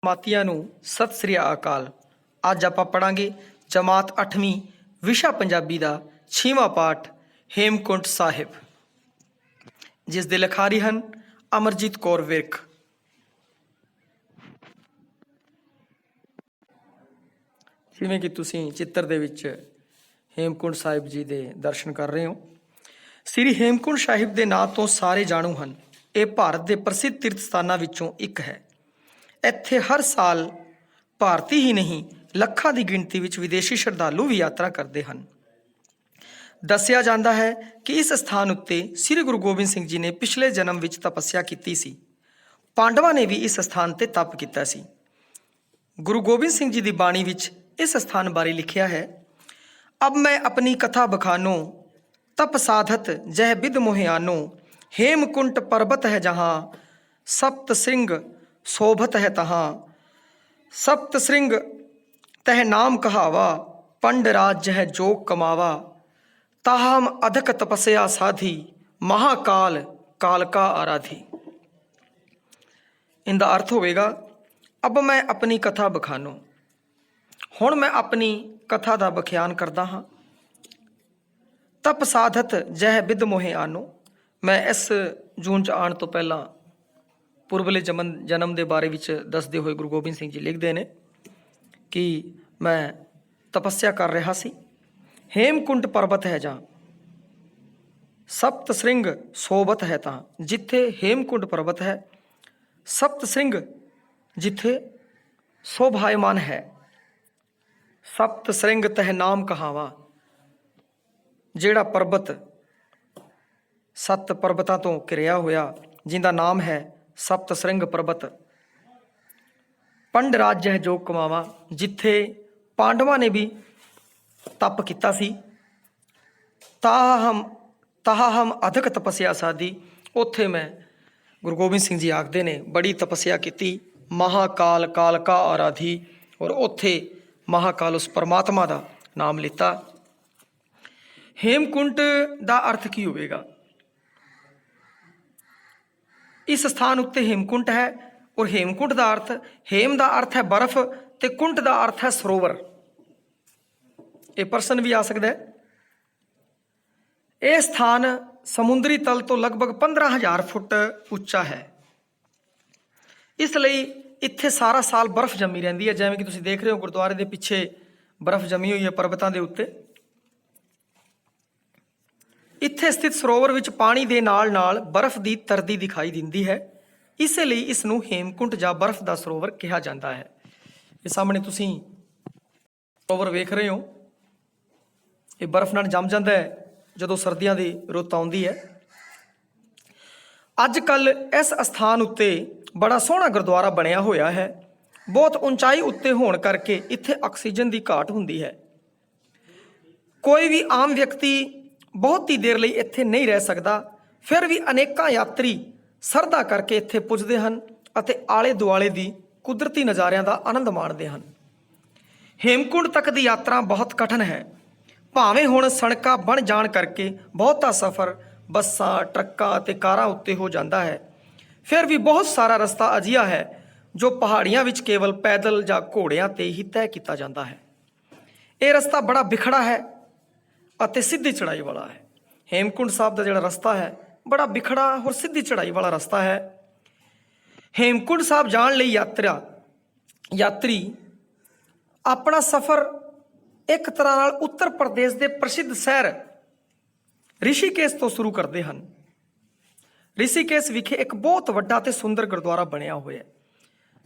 ਮਾਤੀਆਂ ਨੂੰ ਸਤਿ ਸ੍ਰੀ ਅਕਾਲ। ਅੱਜ ਆਪਾਂ ਪੜਾਂਗੇ ਜਮਾਤ 8ਵੀਂ ਵਿਸ਼ਾ ਪੰਜਾਬੀ ਦਾ 6ਵਾਂ ਪਾਠ ਹੇਮਕੁੰਟ ਸਾਹਿਬ, ਜਿਸ ਦੇ ਲਿਖਾਰੀ ਹਨ ਅਮਰਜੀਤ ਕੌਰ ਵਿਰਕ। ਜਿਵੇਂ ਕਿ ਤੁਸੀਂ ਚਿੱਤਰ ਦੇ ਵਿੱਚ ਹੇਮਕੁੰਟ ਸਾਹਿਬ ਜੀ ਦੇ ਦਰਸ਼ਨ ਕਰ ਰਹੇ ਹੋ। ਸ੍ਰੀ ਹੇਮਕੁੰਟ ਸਾਹਿਬ ਦੇ ਨਾਂ ਤੋਂ ਸਾਰੇ ਜਾਣੂ ਹਨ। ਇਹ ਭਾਰਤ ਦੇ ਪ੍ਰਸਿੱਧ ਤੀਰਥ ਸਥਾਨਾਂ ਵਿੱਚੋਂ ਇੱਕ ਹੈ। ਇੱਥੇ ਹਰ ਸਾਲ ਭਾਰਤੀ ਹੀ ਨਹੀਂ, ਲੱਖਾਂ ਦੀ ਗਿਣਤੀ ਵਿੱਚ ਵਿਦੇਸ਼ੀ ਸ਼ਰਧਾਲੂ ਵੀ ਯਾਤਰਾ ਕਰਦੇ ਹਨ। ਦੱਸਿਆ ਜਾਂਦਾ ਹੈ ਕਿ ਇਸ ਸਥਾਨ ਉੱਤੇ ਸ੍ਰੀ ਗੁਰੂ ਗੋਬਿੰਦ ਸਿੰਘ ਜੀ ਨੇ ਪਿਛਲੇ ਜਨਮ ਵਿੱਚ ਤਪੱਸਿਆ ਕੀਤੀ ਸੀ। ਪਾਂਡਵਾਂ ਨੇ ਵੀ ਇਸ ਸਥਾਨ ਤੇ ਤਪ ਕੀਤਾ ਸੀ। ਗੁਰੂ ਗੋਬਿੰਦ ਸਿੰਘ ਜੀ ਦੀ ਬਾਣੀ ਵਿੱਚ ਇਸ ਸਥਾਨ ਬਾਰੇ ਲਿਖਿਆ ਹੈ, ਅਬ ਮੈਂ ਆਪਣੀ ਕਥਾ ਬਖਾਨੋ, तप साधत जह बिद मोहियानो, हेमकुंट पर्वत है जहाँ, सप्त श्रृंग शोभत है तहाँ, सप्त श्रृंग तह नाम कहावा, पंड राज है जोग कमावा, ताहम अधिक तपस्या साधी, महाकाल काल का आराधी। इनका अर्थ होगा, अब मैं अपनी कथा बखानो, हुण मैं अपनी कथा का बख्यान करदा हाँ। तप साधत जह बिद मोहे आनो, मैं इस जून च आने तो पहला पुरबले जन्म के बारे में दसते हुए गुरु गोबिंद सिंह जी लिखते हैं कि मैं तपस्या कर रहा सी। हेमकुंट पर्वत है जहाँ, सप्त श्रृंग शोभत है तहाँ, जिथे हेमकुंट पर्वत है, सप्त श्रृंग जिथे शोभायमान है, सप्त श्रृंग तह नाम कहावा, ਜਿਹੜਾ पर्वत सत्त पर्वतों तो घिरिया होया, जिंदा नाम है सप्त श्रृंग पर्वत, पंड राज है जोग कमावा, जिथे पांडवां ने भी तप किया सी, ताहा हम अधिक तपस्या साधी, उत्थे मैं गुरु गोबिंद सिंह जी आखते ने बड़ी तपस्या की, महाकाल काल का आराधी, और उत्थे महाकाल उस परमात्मा का नाम लिता। हेमकुंट का अर्थ की होगा? इस स्थान उत्ते हेमकुंट है, और हेमकुंट का अर्थ, हेम का अर्थ है बर्फ, ते कुंट का अर्थ है सरोवर। ये प्रश्न भी आ सकता है। यह स्थान समुद्री तल तो लगभग 15,000 फुट उच्चा है, इसलिए इत्थे सारा साल बर्फ जमी रही है। जिवें कि तुसीं देख रहे हो गुरुद्वारे के पिछे बर्फ जमी हुई है पर्वतों के उत्ते। इत्थे स्थित सरोवर विच पानी दे नाल नाल बर्फ की तरदी दिखाई दिंदी है, इसलिए इसनूं हेमकुंट जां बर्फ का सरोवर कहा जाता है। ये सामने तुसीं सरोवर वेख रहे हो, ये बर्फ नाल जम जाता है जदों सर्दियों की रुत आउंदी है। अजकल इस स्थान उत्ते बड़ा सोहना गुरुद्वारा बनिया होया है। बहुत ऊंचाई उत्ते होण करके इत्थे ऑक्सीजन की घाट हुंदी है। कोई भी आम व्यक्ति बहुत ही देर ਲਈ ਇੱਥੇ नहीं रह सकता, फिर भी अनेकों यात्री श्रद्धा करके ਇੱਥੇ ਪੁੱਜਦੇ ਹਨ ਅਤੇ ਆਲੇ ਦੁਆਲੇ ਦੀ ਕੁਦਰਤੀ ਨਜ਼ਾਰਿਆਂ ਦਾ ਆਨੰਦ ਮਾਣਦੇ ਹਨ। हेमकुंट तक ਦੀ यात्रा बहुत कठिन है। ਭਾਵੇਂ ਹੁਣ ਸੜਕਾਂ ਬਣ ਜਾਣ ਕਰਕੇ ਬਹੁਤਾ ਸਫ਼ਰ ਬੱਸਾਂ, ਟਰੱਕਾਂ ਅਤੇ ਕਾਰਾਂ ਉੱਤੇ ਹੋ ਜਾਂਦਾ ਹੈ, ਫਿਰ ਵੀ ਬਹੁਤ ਸਾਰਾ ਰਸਤਾ ਅਜਿਹਾ ਹੈ ਜੋ ਪਹਾੜੀਆਂ ਵਿੱਚ ਕੇਵਲ ਪੈਦਲ ਜਾਂ ਘੋੜਿਆਂ ਤੇ ਹੀ ਤੈਅ ਕੀਤਾ ਜਾਂਦਾ ਹੈ। ਇਹ ਰਸਤਾ ਬੜਾ ਵਿਖੜਾ ਹੈ ਅਤੇ सीधी चढ़ाई वाला है। हेमकुंट साहब का जोड़ा रस्ता है बड़ा बिखड़ा और सीधी चढ़ाई वाला रस्ता है। हेमकुंट साहब जाने ਲਈ यात्री अपना सफ़र एक तरह नाल उत्तर प्रदेश के प्रसिद्ध शहर ऋषिकेश तो शुरू करते हैं। ऋषिकेश विखे एक बहुत वड्डा ते सुंदर गुरुद्वारा बनया हुआ है,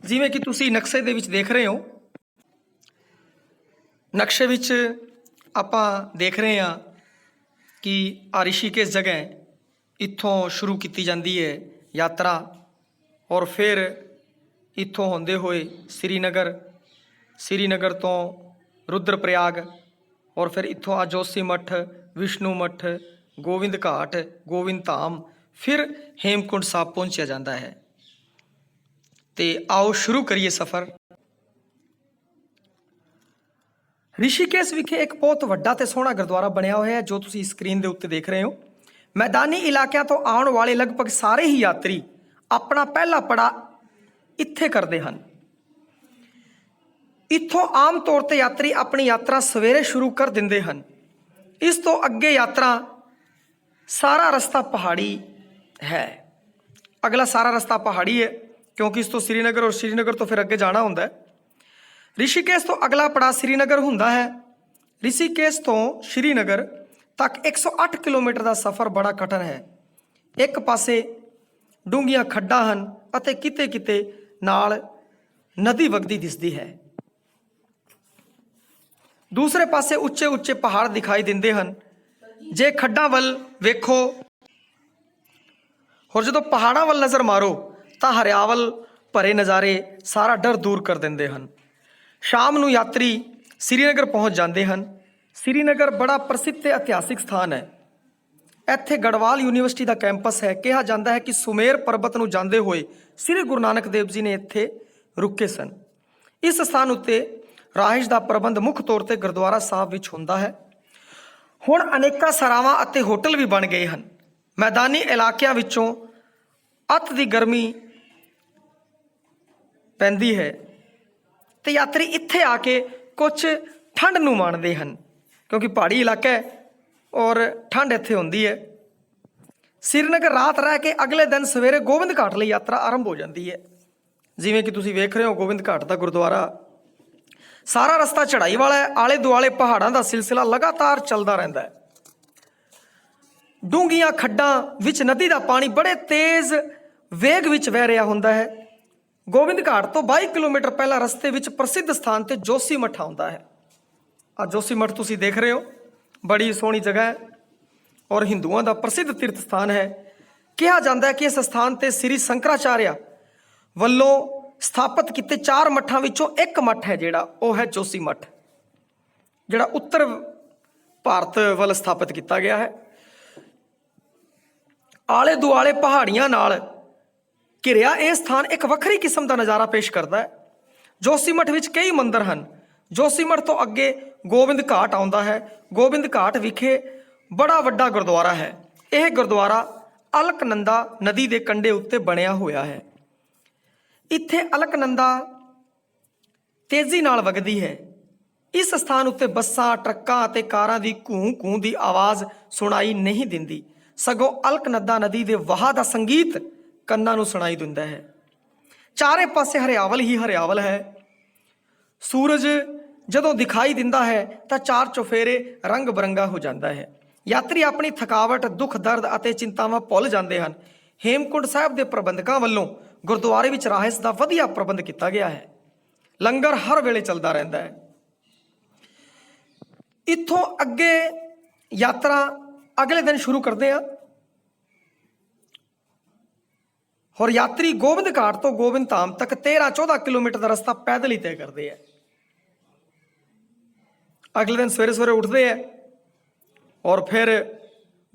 जिवें कि तुसीं नक्शे दे विच देख रहे हो। नक्शे विच ਆਪਾਂ देख रहे हैं कि आ ऋषिकेश जगह इत्थों शुरू की जाती है यात्रा, और फिर इत्थों होंदे हुए श्रीनगर तो रुद्रप्रयाग, और फिर इत्थों आ जोशी मठ, विष्णु मठ, गोविंद घाट, गोविंद धाम, फिर हेमकुंट साहब पहुँचा जाता है। तो आओ शुरू करिए सफ़र। ऋषिकेश विखे एक बहुत वड्डा ते सोहना गुरुद्वारा बनया हुआ है, जो तुसीं स्क्रीन के उत्ते देख रहे हो। मैदानी इलाकों तो आने वाले लगभग सारे ही यात्री अपना पहला पड़ा इत्थे करते हैं। ਇੱਥੋਂ ਆਮ ਤੌਰ ਤੇ ਯਾਤਰੀ ਆਪਣੀ ਯਾਤਰਾ ਸਵੇਰੇ ਸ਼ੁਰੂ ਕਰ ਦਿੰਦੇ ਹਨ। ਇਸ ਤੋਂ ਅੱਗੇ ਯਾਤਰਾ ਸਾਰਾ ਰਸਤਾ ਪਹਾੜੀ ਹੈ। ਅਗਲਾ ਸਾਰਾ ਰਸਤਾ ਪਹਾੜੀ ਹੈ ਕਿਉਂਕਿ ਇਸ ਤੋਂ ਸ੍ਰੀਨਗਰ ਔਰ ਸ੍ਰੀਨਗਰ ਤੋਂ ਫਿਰ ਅੱਗੇ ਜਾਣਾ ਹੁੰਦਾ ਹੈ। ਰਿਸ਼ੀਕੇਸ਼ ਤੋਂ ਅਗਲਾ ਪੜਾਅ ਸ੍ਰੀਨਗਰ ਹੁੰਦਾ ਹੈ। ਰਿਸ਼ੀਕੇਸ਼ ਤੋਂ ਸ੍ਰੀਨਗਰ ਤੱਕ 108 ਕਿਲੋਮੀਟਰ ਦਾ ਸਫ਼ਰ ਬੜਾ ਕਠਿਨ ਹੈ। ਇੱਕ ਪਾਸੇ ਡੂੰਘੀਆਂ ਖੱਡਾਂ ਹਨ ਅਤੇ ਕਿਤੇ ਕਿਤੇ ਨਾਲ ਨਦੀ ਵਗਦੀ ਦਿਸਦੀ ਹੈ। ਦੂਸਰੇ ਪਾਸੇ ਉੱਚੇ ਉੱਚੇ ਪਹਾੜ ਦਿਖਾਈ ਦਿੰਦੇ ਹਨ। ਜੇ ਖੱਡਾਂ ਵੱਲ ਵੇਖੋ ਹੋਰ ਜਦੋਂ ਪਹਾੜਾਂ ਵੱਲ ਨਜ਼ਰ ਮਾਰੋ ਤਾਂ ਹਰਿਆਵਲ ਭਰੇ ਨਜ਼ਾਰੇ ਸਾਰਾ ਡਰ ਦੂਰ ਕਰ ਦਿੰਦੇ ਹਨ। ਸ਼ਾਮ ਨੂੰ ਯਾਤਰੀ ਸ੍ਰੀਨਗਰ ਪਹੁੰਚ ਜਾਂਦੇ ਹਨ। ਸ੍ਰੀਨਗਰ ਬੜਾ ਪ੍ਰਸਿੱਧ ਤੇ ਇਤਿਹਾਸਿਕ ਸਥਾਨ ਹੈ। ਇੱਥੇ ਗੜਵਾਲ ਯੂਨੀਵਰਸਿਟੀ ਦਾ ਕੈਂਪਸ ਹੈ। ਕਿਹਾ ਜਾਂਦਾ ਹੈ ਕਿ ਸੁਮੇਰ ਪਰਬਤ ਨੂੰ ਜਾਂਦੇ ਹੋਏ ਸ੍ਰੀ ਗੁਰੂ ਨਾਨਕ ਦੇਵ ਜੀ ਨੇ ਇੱਥੇ ਰੁਕੇ ਸਨ। ਇਸ ਸਥਾਨ ਉੱਤੇ ਰਾਹਿਸ਼ ਦਾ ਪ੍ਰਬੰਧ ਮੁੱਖ ਤੌਰ ਤੇ ਗੁਰਦੁਆਰਾ ਸਾਹਿਬ ਵਿੱਚ ਹੁੰਦਾ ਹੈ। ਹੁਣ ਅਨੇਕਾਂ ਸਰਾਵਾਂ ਅਤੇ ਹੋਟਲ ਵੀ ਬਣ ਗਏ ਹਨ। ਮੈਦਾਨੀ ਇਲਾਕਿਆਂ ਵਿੱਚੋਂ ਅੱਤ ਦੀ ਗਰਮੀ ਪੈਂਦੀ ਹੈ ਤੇ ਯਾਤਰੀ ਇੱਥੇ ਆ ਕੇ ਕੁਝ ਠੰਡ ਨੂੰ ਮਾਣਦੇ ਹਨ ਕਿਉਂਕਿ ਪਹਾੜੀ ਇਲਾਕਾ ਹੈ ਔਰ ਠੰਡ ਇੱਥੇ ਹੁੰਦੀ ਹੈ। ਸ੍ਰੀਨਗਰ ਰਾਤ ਰਹਿ ਕੇ ਅਗਲੇ ਦਿਨ ਸਵੇਰੇ ਗੋਬਿੰਦ ਘਾਟ ਲਈ ਯਾਤਰਾ ਆਰੰਭ ਹੋ ਜਾਂਦੀ ਹੈ। ਜਿਵੇਂ ਕਿ ਤੁਸੀਂ ਵੇਖ ਰਹੇ ਹੋ ਗੋਬਿੰਦ ਘਾਟ ਦਾ ਗੁਰਦੁਆਰਾ ਸਾਰਾ ਰਸਤਾ ਚੜ੍ਹਾਈ ਵਾਲਾ ਹੈ। ਆਲੇ ਦੁਆਲੇ ਪਹਾੜਾਂ ਦਾ ਸਿਲਸਿਲਾ ਲਗਾਤਾਰ ਚੱਲਦਾ ਰਹਿੰਦਾ ਹੈ। ਡੂੰਘੀਆਂ ਖੱਡਾਂ ਵਿੱਚ ਨਦੀ ਦਾ ਪਾਣੀ ਬੜੇ ਤੇਜ਼ ਵੇਗ ਵਿੱਚ ਵਹਿ ਰਿਹਾ ਹੁੰਦਾ ਹੈ। ਗੋਬਿੰਦ ਘਾਟ ਤੋਂ 22 ਕਿਲੋਮੀਟਰ ਪਹਿਲਾਂ ਰਸਤੇ ਵਿੱਚ ਪ੍ਰਸਿੱਧ ਸਥਾਨ ਤੇ ਜੋਸ਼ੀ ਮੱਠ ਆਉਂਦਾ ਹੈ। ਆ ਜੋਸ਼ੀ ਮੱਠ ਤੁਸੀਂ ਦੇਖ ਰਹੇ ਹੋ, ਬੜੀ ਸੋਹਣੀ ਜਗ੍ਹਾ ਹੈ ਔਰ ਹਿੰਦੂਆਂ ਦਾ ਪ੍ਰਸਿੱਧ ਤੀਰਥ ਸਥਾਨ ਹੈ। ਕਿਹਾ ਜਾਂਦਾ ਹੈ ਕਿ ਇਸ ਸਥਾਨ ਤੇ ਸ੍ਰੀ ਸ਼ੰਕਰਾਚਾਰਿਆ ਵੱਲੋਂ ਸਥਾਪਿਤ ਕੀਤੇ 4 ਮੱਠਾਂ ਵਿੱਚੋਂ ਇੱਕ ਮੱਠ ਹੈ ਜਿਹੜਾ ਉਹ ਹੈ ਜੋਸ਼ੀ ਮੱਠ, ਜਿਹੜਾ ਉੱਤਰ ਭਾਰਤ ਵੱਲ ਸਥਾਪਿਤ ਕੀਤਾ ਗਿਆ ਹੈ। ਆਲੇ ਦੁਆਲੇ ਪਹਾੜੀਆਂ ਨਾਲ ਘਿਰਿਆ ਇਹ ਸਥਾਨ ਇੱਕ ਵੱਖਰੀ ਕਿਸਮ ਦਾ ਨਜ਼ਾਰਾ ਪੇਸ਼ ਕਰਦਾ ਹੈ। ਜੋਸ਼ੀ ਮੱਠ ਵਿੱਚ ਕਈ ਮੰਦਿਰ ਹਨ। ਜੋਸ਼ੀ ਮੱਠ ਤੋਂ ਅੱਗੇ ਗੋਬਿੰਦ ਘਾਟ ਆਉਂਦਾ ਹੈ। ਗੋਬਿੰਦ ਘਾਟ ਵਿਖੇ ਬੜਾ ਵੱਡਾ ਗੁਰਦੁਆਰਾ ਹੈ। ਇਹ ਗੁਰਦੁਆਰਾ ਅਲਕਨੰਦਾ ਨਦੀ ਦੇ ਕੰਢੇ ਉੱਤੇ ਬਣਿਆ ਹੋਇਆ ਹੈ। ਇੱਥੇ ਅਲਕਨੰਦਾ ਤੇਜ਼ੀ ਨਾਲ ਵਗਦੀ ਹੈ। ਇਸ ਸਥਾਨ ਉੱਤੇ ਬੱਸਾਂ, ਟਰੱਕਾਂ ਅਤੇ ਕਾਰਾਂ ਦੀ ਘੂੰ ਘੂੰ ਦੀ ਆਵਾਜ਼ ਸੁਣਾਈ ਨਹੀਂ ਦਿੰਦੀ, ਸਗੋਂ ਅਲਕਨੰਦਾ ਨਦੀ ਦੇ ਵਹਾਅ ਦਾ ਸੰਗੀਤ ਕੰਨਾਂ ਨੂੰ ਸੁਣਾਈ ਦਿੰਦਾ ਹੈ। ਚਾਰੇ ਪਾਸੇ ਹਰਿਆਵਲ ਹੀ ਹਰਿਆਵਲ ਹੈ। ਸੂਰਜ ਜਦੋਂ ਦਿਖਾਈ ਦਿੰਦਾ ਹੈ ਤਾਂ ਚਾਰ ਚੁਫੇਰੇ ਰੰਗ ਬਰੰਗਾ ਹੋ ਜਾਂਦਾ ਹੈ। ਯਾਤਰੀ ਆਪਣੀ ਥਕਾਵਟ, ਦੁੱਖ ਦਰਦ ਅਤੇ ਚਿੰਤਾਵਾਂ ਭੁੱਲ ਜਾਂਦੇ ਹਨ। ਹੇਮਕੁੰਟ ਸਾਹਿਬ ਦੇ ਪ੍ਰਬੰਧਕਾਂ ਵੱਲੋਂ ਗੁਰਦੁਆਰੇ ਵਿੱਚ ਰਾਹਿਸ਼ ਦਾ ਵਧੀਆ ਪ੍ਰਬੰਧ ਕੀਤਾ ਗਿਆ ਹੈ। ਲੰਗਰ ਹਰ ਵੇਲੇ ਚੱਲਦਾ ਰਹਿੰਦਾ ਹੈ। ਇੱਥੋਂ ਅੱਗੇ ਯਾਤਰਾ ਅਗਲੇ ਦਿਨ ਸ਼ੁਰੂ ਕਰਦੇ ਹਾਂ ਔਰ ਯਾਤਰੀ ਗੋਬਿੰਦ ਘਾਟ ਤੋਂ ਗੋਬਿੰਦ ਧਾਮ ਤੱਕ 13-14 ਕਿਲੋਮੀਟਰ ਦਾ ਰਸਤਾ ਪੈਦਲ ਹੀ ਤੈਅ ਕਰਦੇ ਹੈ। ਅਗਲੇ ਦਿਨ ਸਵੇਰੇ ਸਵੇਰੇ ਉੱਠਦੇ ਹੈ ਔਰ ਫਿਰ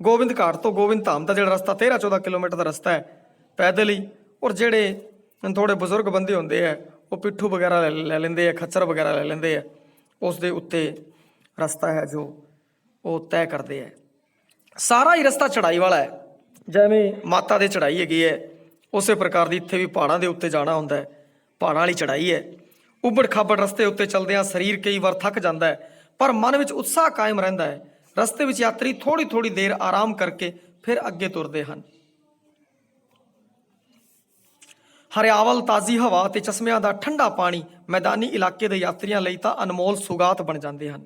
ਗੋਬਿੰਦ ਘਾਟ ਤੋਂ ਗੋਬਿੰਦ ਧਾਮ ਦਾ ਜਿਹੜਾ ਰਸਤਾ 13-14 ਕਿਲੋਮੀਟਰ ਦਾ ਰਸਤਾ ਹੈ ਪੈਦਲ ਹੀ। ਔਰ ਜਿਹੜੇ ਥੋੜ੍ਹੇ ਬਜ਼ੁਰਗ ਬੰਦੇ ਹੁੰਦੇ ਹੈ ਉਹ ਪਿੱਠੂ ਵਗੈਰਾ ਲੈ ਲੈਂਦੇ ਆ, ਖੱਚਰ ਵਗੈਰਾ ਲੈ ਲੈਂਦੇ ਆ, ਉਸ ਦੇ ਉੱਤੇ ਰਸਤਾ ਹੈ ਜੋ ਉਹ ਤੈਅ ਕਰਦੇ ਹੈ। ਸਾਰਾ ਹੀ ਰਸਤਾ ਚੜ੍ਹਾਈ ਵਾਲਾ ਹੈ। ਜਿਵੇਂ ਮਾਤਾ ਦੇ ਚੜ੍ਹਾਈ ਹੈਗੀ ਹੈ ਉਸੇ ਪ੍ਰਕਾਰ ਦੀ ਇੱਥੇ ਵੀ ਪਹਾੜਾਂ ਦੇ ਉੱਤੇ ਜਾਣਾ ਹੁੰਦਾ ਹੈ। ਪਹਾੜਾਂ ਵਾਲੀ ਚੜ੍ਹਾਈ ਹੈ। ਉਬੜ ਖਾਬੜ ਰਸਤੇ ਉੱਤੇ ਚੱਲਦਿਆਂ ਸਰੀਰ ਕਈ ਵਾਰ ਥੱਕ ਜਾਂਦਾ ਹੈ ਪਰ ਮਨ ਵਿੱਚ ਉਤਸ਼ਾਹ ਕਾਇਮ ਰਹਿੰਦਾ ਹੈ। ਰਸਤੇ ਵਿੱਚ ਯਾਤਰੀ ਥੋੜ੍ਹੀ ਥੋੜ੍ਹੀ ਦੇਰ ਆਰਾਮ ਕਰਕੇ ਫਿਰ ਅੱਗੇ ਤੁਰਦੇ ਹਨ। ਹਰਿਆਵਲ, ਤਾਜ਼ੀ ਹਵਾ ਅਤੇ ਚਸ਼ਮਿਆਂ ਦਾ ਠੰਡਾ ਪਾਣੀ ਮੈਦਾਨੀ ਇਲਾਕੇ ਦੇ ਯਾਤਰੀਆਂ ਲਈ ਤਾਂ ਅਨਮੋਲ ਸੁਗਾਤ ਬਣ ਜਾਂਦੇ ਹਨ।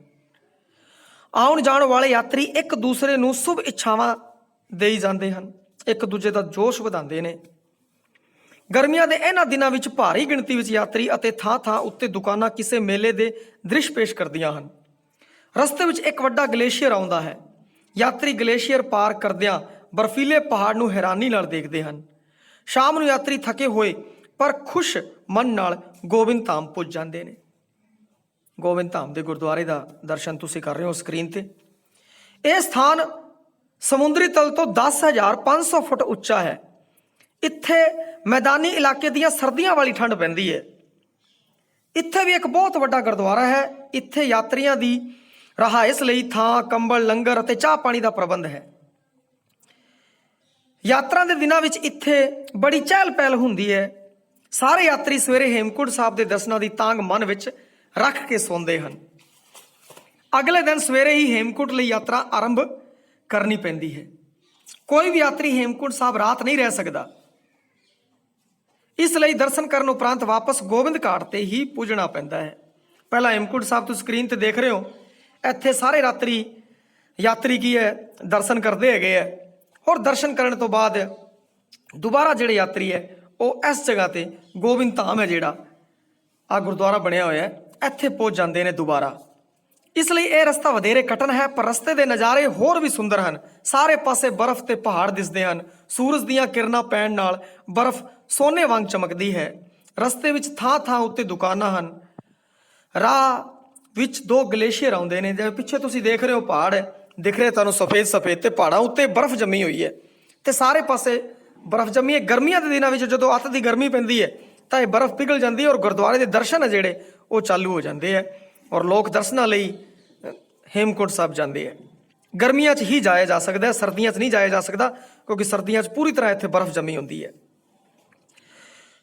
ਆਉਣ ਜਾਣ ਵਾਲੇ ਯਾਤਰੀ ਇੱਕ ਦੂਸਰੇ ਨੂੰ ਸ਼ੁਭ ਇੱਛਾਵਾਂ ਦੇਈ ਜਾਂਦੇ ਹਨ, ਇੱਕ ਦੂਜੇ ਦਾ ਜੋਸ਼ ਵਧਾਉਂਦੇ ਨੇ। ਗਰਮੀਆਂ ਦੇ ਇਹਨਾਂ ਦਿਨਾਂ ਵਿੱਚ ਭਾਰੀ ਗਿਣਤੀ ਵਿੱਚ ਯਾਤਰੀ ਅਤੇ ਥਾਂ ਥਾਂ ਉੱਤੇ ਦੁਕਾਨਾਂ ਕਿਸੇ ਮੇਲੇ ਦੇ ਦ੍ਰਿਸ਼ ਪੇਸ਼ ਕਰਦੀਆਂ ਹਨ। ਰਸਤੇ ਵਿੱਚ ਇੱਕ ਵੱਡਾ ਗਲੇਸ਼ੀਅਰ ਆਉਂਦਾ ਹੈ। ਯਾਤਰੀ ਗਲੇਸ਼ੀਅਰ ਪਾਰ ਕਰਦਿਆਂ ਬਰਫੀਲੇ ਪਹਾੜ ਨੂੰ ਹੈਰਾਨੀ ਨਾਲ ਦੇਖਦੇ ਹਨ। ਸ਼ਾਮ ਨੂੰ ਯਾਤਰੀ ਥਕੇ ਹੋਏ ਪਰ ਖੁਸ਼ ਮਨ ਨਾਲ ਗੋਬਿੰਦ ਧਾਮ ਪੁੱਜ ਜਾਂਦੇ ਨੇ। ਗੋਬਿੰਦ ਧਾਮ ਦੇ ਗੁਰਦੁਆਰੇ ਦਾ ਦਰਸ਼ਨ ਤੁਸੀਂ ਕਰ ਰਹੇ ਹੋ ਸਕਰੀਨ ਤੇ। ਇਹ ਸਥਾਨ ਸਮੁੰਦਰੀ ਤਲ ਤੋਂ 10,500 ਫੁੱਟ ਉੱਚਾ ਹੈ। ਇੱਥੇ ਮੈਦਾਨੀ ਇਲਾਕੇ ਦੀਆਂ ਸਰਦੀਆਂ ਵਾਲੀ ਠੰਡ ਪੈਂਦੀ ਹੈ। ਇੱਥੇ ਵੀ ਇੱਕ ਬਹੁਤ ਵੱਡਾ ਗੁਰਦੁਆਰਾ ਹੈ। ਇੱਥੇ ਯਾਤਰੀਆਂ ਦੀ ਰਹਾਇਸ਼ ਲਈ ਥਾਂ, ਕੰਬਲ, ਲੰਗਰ ਅਤੇ ਚਾਹ ਪਾਣੀ ਦਾ ਪ੍ਰਬੰਧ ਹੈ। ਯਾਤਰਾ ਦੇ ਦਿਨਾਂ ਵਿੱਚ ਇੱਥੇ ਬੜੀ ਚਹਿਲ ਪਹਿਲ ਹੁੰਦੀ ਹੈ। ਸਾਰੇ ਯਾਤਰੀ ਸਵੇਰੇ ਹੇਮਕੁੰਟ ਸਾਹਿਬ ਦੇ ਦਰਸ਼ਨਾਂ ਦੀ ਤਾਂਘ ਮਨ ਵਿੱਚ ਰੱਖ ਕੇ ਸੌਂਦੇ ਹਨ। ਅਗਲੇ ਦਿਨ ਸਵੇਰੇ ਹੀ ਹੇਮਕੁੰਟ ਲਈ ਯਾਤਰਾ ਆਰੰਭ ਕਰਨੀ ਪੈਂਦੀ ਹੈ। ਕੋਈ ਵੀ ਯਾਤਰੀ ਹੇਮਕੁੰਟ ਸਾਹਿਬ ਰਾਤ ਨਹੀਂ ਰਹਿ ਸਕਦਾ। ਇਸ ਲਈ ਦਰਸ਼ਨ ਕਰਨ ਉਪਰੰਤ ਵਾਪਸ ਗੋਬਿੰਦ ਘਾਟ ਤੇ ਹੀ ਪੁੱਜਣਾ ਪੈਂਦਾ ਹੈ। ਪਹਿਲਾਂ ਹੇਮਕੁੰਟ ਸਾਹਿਬ ਤੁਸੀਂ ਸਕਰੀਨ ਤੇ ਦੇਖ ਰਹੇ ਹੋ, ਇੱਥੇ ਸਾਰੇ ਯਾਤਰੀ ਕੀ ਹੈ ਦਰਸ਼ਨ ਕਰਦੇ ਹੈਗੇ ਆ। ਔਰ ਦਰਸ਼ਨ ਕਰਨ ਤੋਂ ਬਾਅਦ ਦੁਬਾਰਾ ਜਿਹੜੇ ਯਾਤਰੀ ਹੈ ਉਹ ਇਸ ਜਗ੍ਹਾ ਤੇ ਗੋਬਿੰਦ ਧਾਮ ਹੈ ਜਿਹੜਾ ਆ ਗੁਰਦੁਆਰਾ ਬਣਿਆ ਹੋਇਆ ਹੈ, ਇੱਥੇ ਪਹੁੰਚ ਜਾਂਦੇ ਨੇ ਦੁਬਾਰਾ। ਇਸ ਲਈ ਇਹ ਰਸਤਾ ਵਧੇਰੇ ਕਠਿਨ ਹੈ, ਪਰ ਰਸਤੇ ਦੇ ਨਜ਼ਾਰੇ ਹੋਰ ਵੀ ਸੁੰਦਰ ਹਨ। ਸਾਰੇ ਪਾਸੇ ਬਰਫ਼ ਤੇ ਪਹਾੜ ਦਿਸਦੇ ਹਨ। ਸੂਰਜ ਦੀਆਂ ਕਿਰਨਾਂ ਪੈਣ ਨਾਲ ਬਰਫ਼ ਸੋਨੇ ਵਾਂਗ ਚਮਕਦੀ ਹੈ। ਰਸਤੇ ਵਿੱਚ ਥਾਂ ਉੱਤੇ ਦੁਕਾਨਾਂ ਹਨ। ਰਾਹ ਵਿੱਚ 2 ਗਲੇਸ਼ੀਅਰ ਆਉਂਦੇ ਨੇ। ਜਿਵੇਂ ਪਿੱਛੇ ਤੁਸੀਂ ਦੇਖ ਰਹੇ ਹੋ ਪਹਾੜ ਦਿਖ ਰਹੇ ਤੁਹਾਨੂੰ ਸਫੇਦ ਤੇ ਪਹਾੜਾਂ ਉੱਤੇ ਬਰਫ਼ ਜੰਮੀ ਹੋਈ ਹੈ ਤੇ ਸਾਰੇ ਪਾਸੇ ਬਰਫ਼ ਜੰਮੀ ਹੈ। ਗਰਮੀਆਂ ਦੇ ਦਿਨਾਂ ਵਿੱਚ ਜਦੋਂ ਅੱਤ ਦੀ ਗਰਮੀ ਪੈਂਦੀ ਹੈ ਤਾਂ ਇਹ ਬਰਫ਼ ਪਿਘਲ ਜਾਂਦੀ ਹੈ ਔਰ ਗੁਰਦੁਆਰੇ ਦੇ ਦਰਸ਼ਨ ਹੈ ਜਿਹੜੇ ਉਹ ਚਾਲੂ ਹੋ ਜਾਂਦੇ ਹੈ ਔਰ ਲੋਕ ਦਰਸ਼ਨਾਂ ਲਈ ਹੇਮਕੁੰਟ ਸਾਹਿਬ ਜਾਂਦੇ ਹੈ। ਗਰਮੀਆਂ 'ਚ ਹੀ ਜਾਇਆ ਜਾ ਸਕਦਾ ਹੈ, ਸਰਦੀਆਂ 'ਚ ਨਹੀਂ ਜਾਇਆ ਜਾ ਸਕਦਾ ਕਿਉਂਕਿ ਸਰਦੀਆਂ 'ਚ ਪੂਰੀ ਤਰ੍ਹਾਂ ਇੱਥੇ ਬਰਫ਼ ਜੰਮੀ ਹੁੰਦੀ ਹੈ।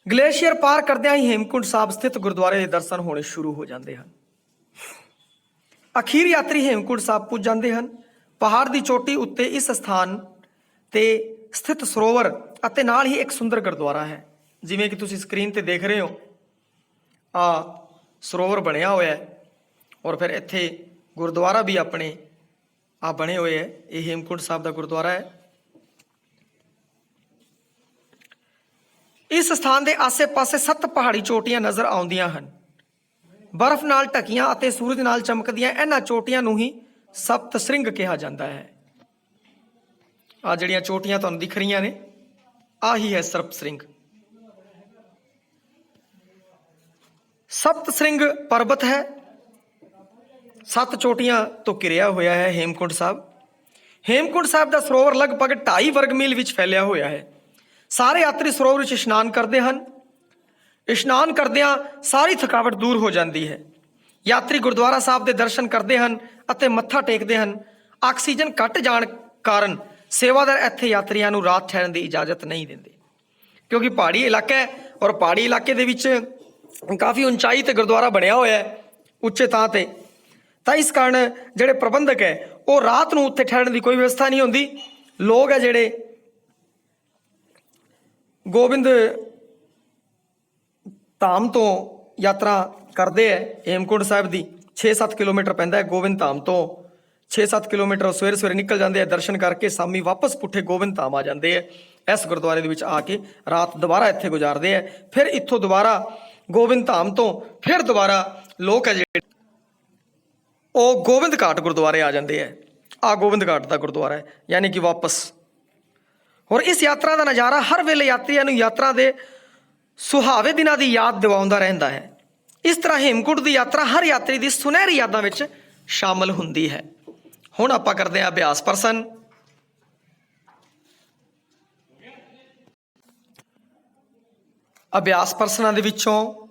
ਗਲੇਸ਼ੀਅਰ ਪਾਰ ਕਰਦਿਆਂ ਹੀ ਹੇਮਕੁੰਟ ਸਾਹਿਬ ਸਥਿਤ ਗੁਰਦੁਆਰੇ ਦੇ ਦਰਸ਼ਨ ਹੋਣੇ ਸ਼ੁਰੂ ਹੋ ਜਾਂਦੇ ਹਨ। ਅਖੀਰ ਯਾਤਰੀ ਹੇਮਕੁੰਟ ਸਾਹਿਬ ਪੁੱਜ ਜਾਂਦੇ ਹਨ। ਪਹਾੜ ਦੀ ਚੋਟੀ ਉੱਤੇ ਇਸ ਸਥਾਨ ਤੇ ਸਥਿਤ ਸਰੋਵਰ ਅਤੇ ਨਾਲ ਹੀ ਇੱਕ ਸੁੰਦਰ ਗੁਰਦੁਆਰਾ ਹੈ। ਜਿਵੇਂ ਕਿ ਤੁਸੀਂ ਸਕਰੀਨ ਤੇ ਦੇਖ ਰਹੇ ਹੋ, ਸਰੋਵਰ ਬਣਿਆ ਹੋਇਆ ਹੈ ਔਰ ਫਿਰ ਇੱਥੇ ਗੁਰਦੁਆਰਾ ਵੀ ਆਪਣੇ ਬਣੇ ਹੋਏ ਹੈ। ਇਹ ਹੇਮਕੁੰਟ ਸਾਹਿਬ ਦਾ ਗੁਰਦੁਆਰਾ ਹੈ। ਇਸ ਸਥਾਨ ਦੇ ਆਸੇ-ਪਾਸੇ 7 ਪਹਾੜੀ ਚੋਟੀਆਂ ਨਜ਼ਰ ਆਉਂਦੀਆਂ ਹਨ। ਬਰਫ਼ ਨਾਲ ਢਕੀਆਂ ਅਤੇ ਸੂਰਜ ਨਾਲ ਚਮਕਦੀਆਂ ਇਹਨਾਂ ਚੋਟੀਆਂ ਨੂੰ ਹੀ ਸਪਤ ਸ਼੍ਰਿੰਗ ਕਿਹਾ ਜਾਂਦਾ ਹੈ। ਆ ਜਿਹੜੀਆਂ ਚੋਟੀਆਂ ਤੁਹਾਨੂੰ ਦਿਖ ਰਹੀਆਂ ਨੇ, ਆਹੀ ਹੈ ਸਪਤ ਸ਼੍ਰਿੰਗ। ਸਪਤ ਸ਼੍ਰਿੰਗ ਪਰਬਤ ਹੈ। 7 ਚੋਟੀਆਂ ਤੋਂ ਘਿਰਿਆ ਹੋਇਆ ਹੈ ਹੇਮਕੁੰਟ ਸਾਹਿਬ। ਹੇਮਕੁੰਟ ਸਾਹਿਬ ਦਾ ਸਰੋਵਰ ਲਗਭਗ 2.5 ਵਰਗ ਮੀਲ ਵਿੱਚ ਫੈਲਿਆ ਹੋਇਆ ਹੈ। ਸਾਰੇ ਯਾਤਰੀ ਸਰੋਵਰ ਵਿੱਚ ਇਸ਼ਨਾਨ ਕਰਦੇ ਹਨ। ਇਸ਼ਨਾਨ ਕਰਦਿਆਂ ਸਾਰੀ ਥਕਾਵਟ ਦੂਰ ਹੋ ਜਾਂਦੀ ਹੈ। ਯਾਤਰੀ ਗੁਰਦੁਆਰਾ ਸਾਹਿਬ ਦੇ ਦਰਸ਼ਨ ਕਰਦੇ ਹਨ ਅਤੇ ਮੱਥਾ ਟੇਕਦੇ ਹਨ। ਆਕਸੀਜਨ ਘੱਟ ਜਾਣ ਕਾਰਨ ਸੇਵਾਦਾਰ ਇੱਥੇ ਯਾਤਰੀਆਂ ਨੂੰ ਰਾਤ ਠਹਿਰਨ ਦੀ ਇਜਾਜ਼ਤ ਨਹੀਂ ਦਿੰਦੇ ਕਿਉਂਕਿ ਪਹਾੜੀ ਇਲਾਕਾ ਹੈ ਔਰ ਪਹਾੜੀ ਇਲਾਕੇ ਦੇ ਵਿੱਚ ਕਾਫੀ ਉਚਾਈ ਤੇ ਗੁਰਦੁਆਰਾ ਬਣਿਆ ਹੋਇਆ ਹੈ, ਉੱਚੇ ਥਾਂ ਤੇ। ਤਾਂ ਇਸ ਕਾਰਨ ਜਿਹੜੇ ਪ੍ਰਬੰਧਕ ਹੈ ਉਹ ਰਾਤ ਨੂੰ ਉੱਥੇ ਠਹਿਰਨ ਦੀ ਕੋਈ ਵਿਵਸਥਾ ਨਹੀਂ ਹੁੰਦੀ। ਲੋਕ ਹੈ ਜਿਹੜੇ ਗੋਬਿੰਦ ਧਾਮ ਤੋਂ ਯਾਤਰਾ ਕਰਦੇ ਹੈ ਹੇਮਕੁੰਟ ਸਾਹਿਬ ਦੀ। 6-7 ਕਿਲੋਮੀਟਰ ਪੈਂਦਾ ਹੈ ਗੋਬਿੰਦ ਧਾਮ ਤੋਂ। 6-7 ਕਿਲੋਮੀਟਰ ਸਵੇਰੇ ਨਿਕਲ ਜਾਂਦੇ ਆ ਦਰਸ਼ਨ ਕਰਕੇ, ਸ਼ਾਮੀ ਵਾਪਸ ਪੁੱਠੇ ਗੋਬਿੰਦ ਧਾਮ ਆ ਜਾਂਦੇ ਹੈ। ਇਸ ਗੁਰਦੁਆਰੇ ਦੇ ਵਿੱਚ ਆ ਕੇ ਰਾਤ ਦੁਬਾਰਾ ਇੱਥੇ ਗੁਜ਼ਾਰਦੇ ਹੈ। ਫਿਰ ਇੱਥੋਂ ਦੁਬਾਰਾ ਗੋਬਿੰਦ ਧਾਮ ਤੋਂ ਫਿਰ ਦੁਬਾਰਾ ਲੋਕ ਹੈ ਜਿਹੜੇ ਉਹ ਗੋਬਿੰਦ ਘਾਟ ਗੁਰਦੁਆਰੇ ਆ ਜਾਂਦੇ ਹੈ। ਆ ਗੋਬਿੰਦ ਘਾਟ ਦਾ ਗੁਰਦੁਆਰਾ ਹੈ, ਯਾਨੀ ਕਿ ਵਾਪਸ। ਔਰ ਇਸ ਯਾਤਰਾ ਦਾ ਨਜ਼ਾਰਾ ਹਰ ਵੇਲੇ ਯਾਤਰੀਆਂ ਨੂੰ ਯਾਤਰਾ ਦੇ ਸੁਹਾਵੇ ਦਿਨਾਂ ਦੀ ਯਾਦ ਦਿਵਾਉਂਦਾ ਰਹਿੰਦਾ ਹੈ। ਇਸ ਤਰ੍ਹਾਂ ਹੇਮਕੁੰਟ ਦੀ ਯਾਤਰਾ ਹਰ ਯਾਤਰੀ ਦੀ ਸੁਨਹਿਰੀ ਯਾਦਾਂ ਵਿੱਚ ਸ਼ਾਮਲ ਹੁੰਦੀ ਹੈ। ਹੁਣ ਆਪਾਂ ਕਰਦੇ ਹਾਂ ਅਭਿਆਸ ਪ੍ਰਸ਼ਨ। ਅਭਿਆਸ ਪ੍ਰਸ਼ਨਾਂ ਦੇ ਵਿੱਚੋਂ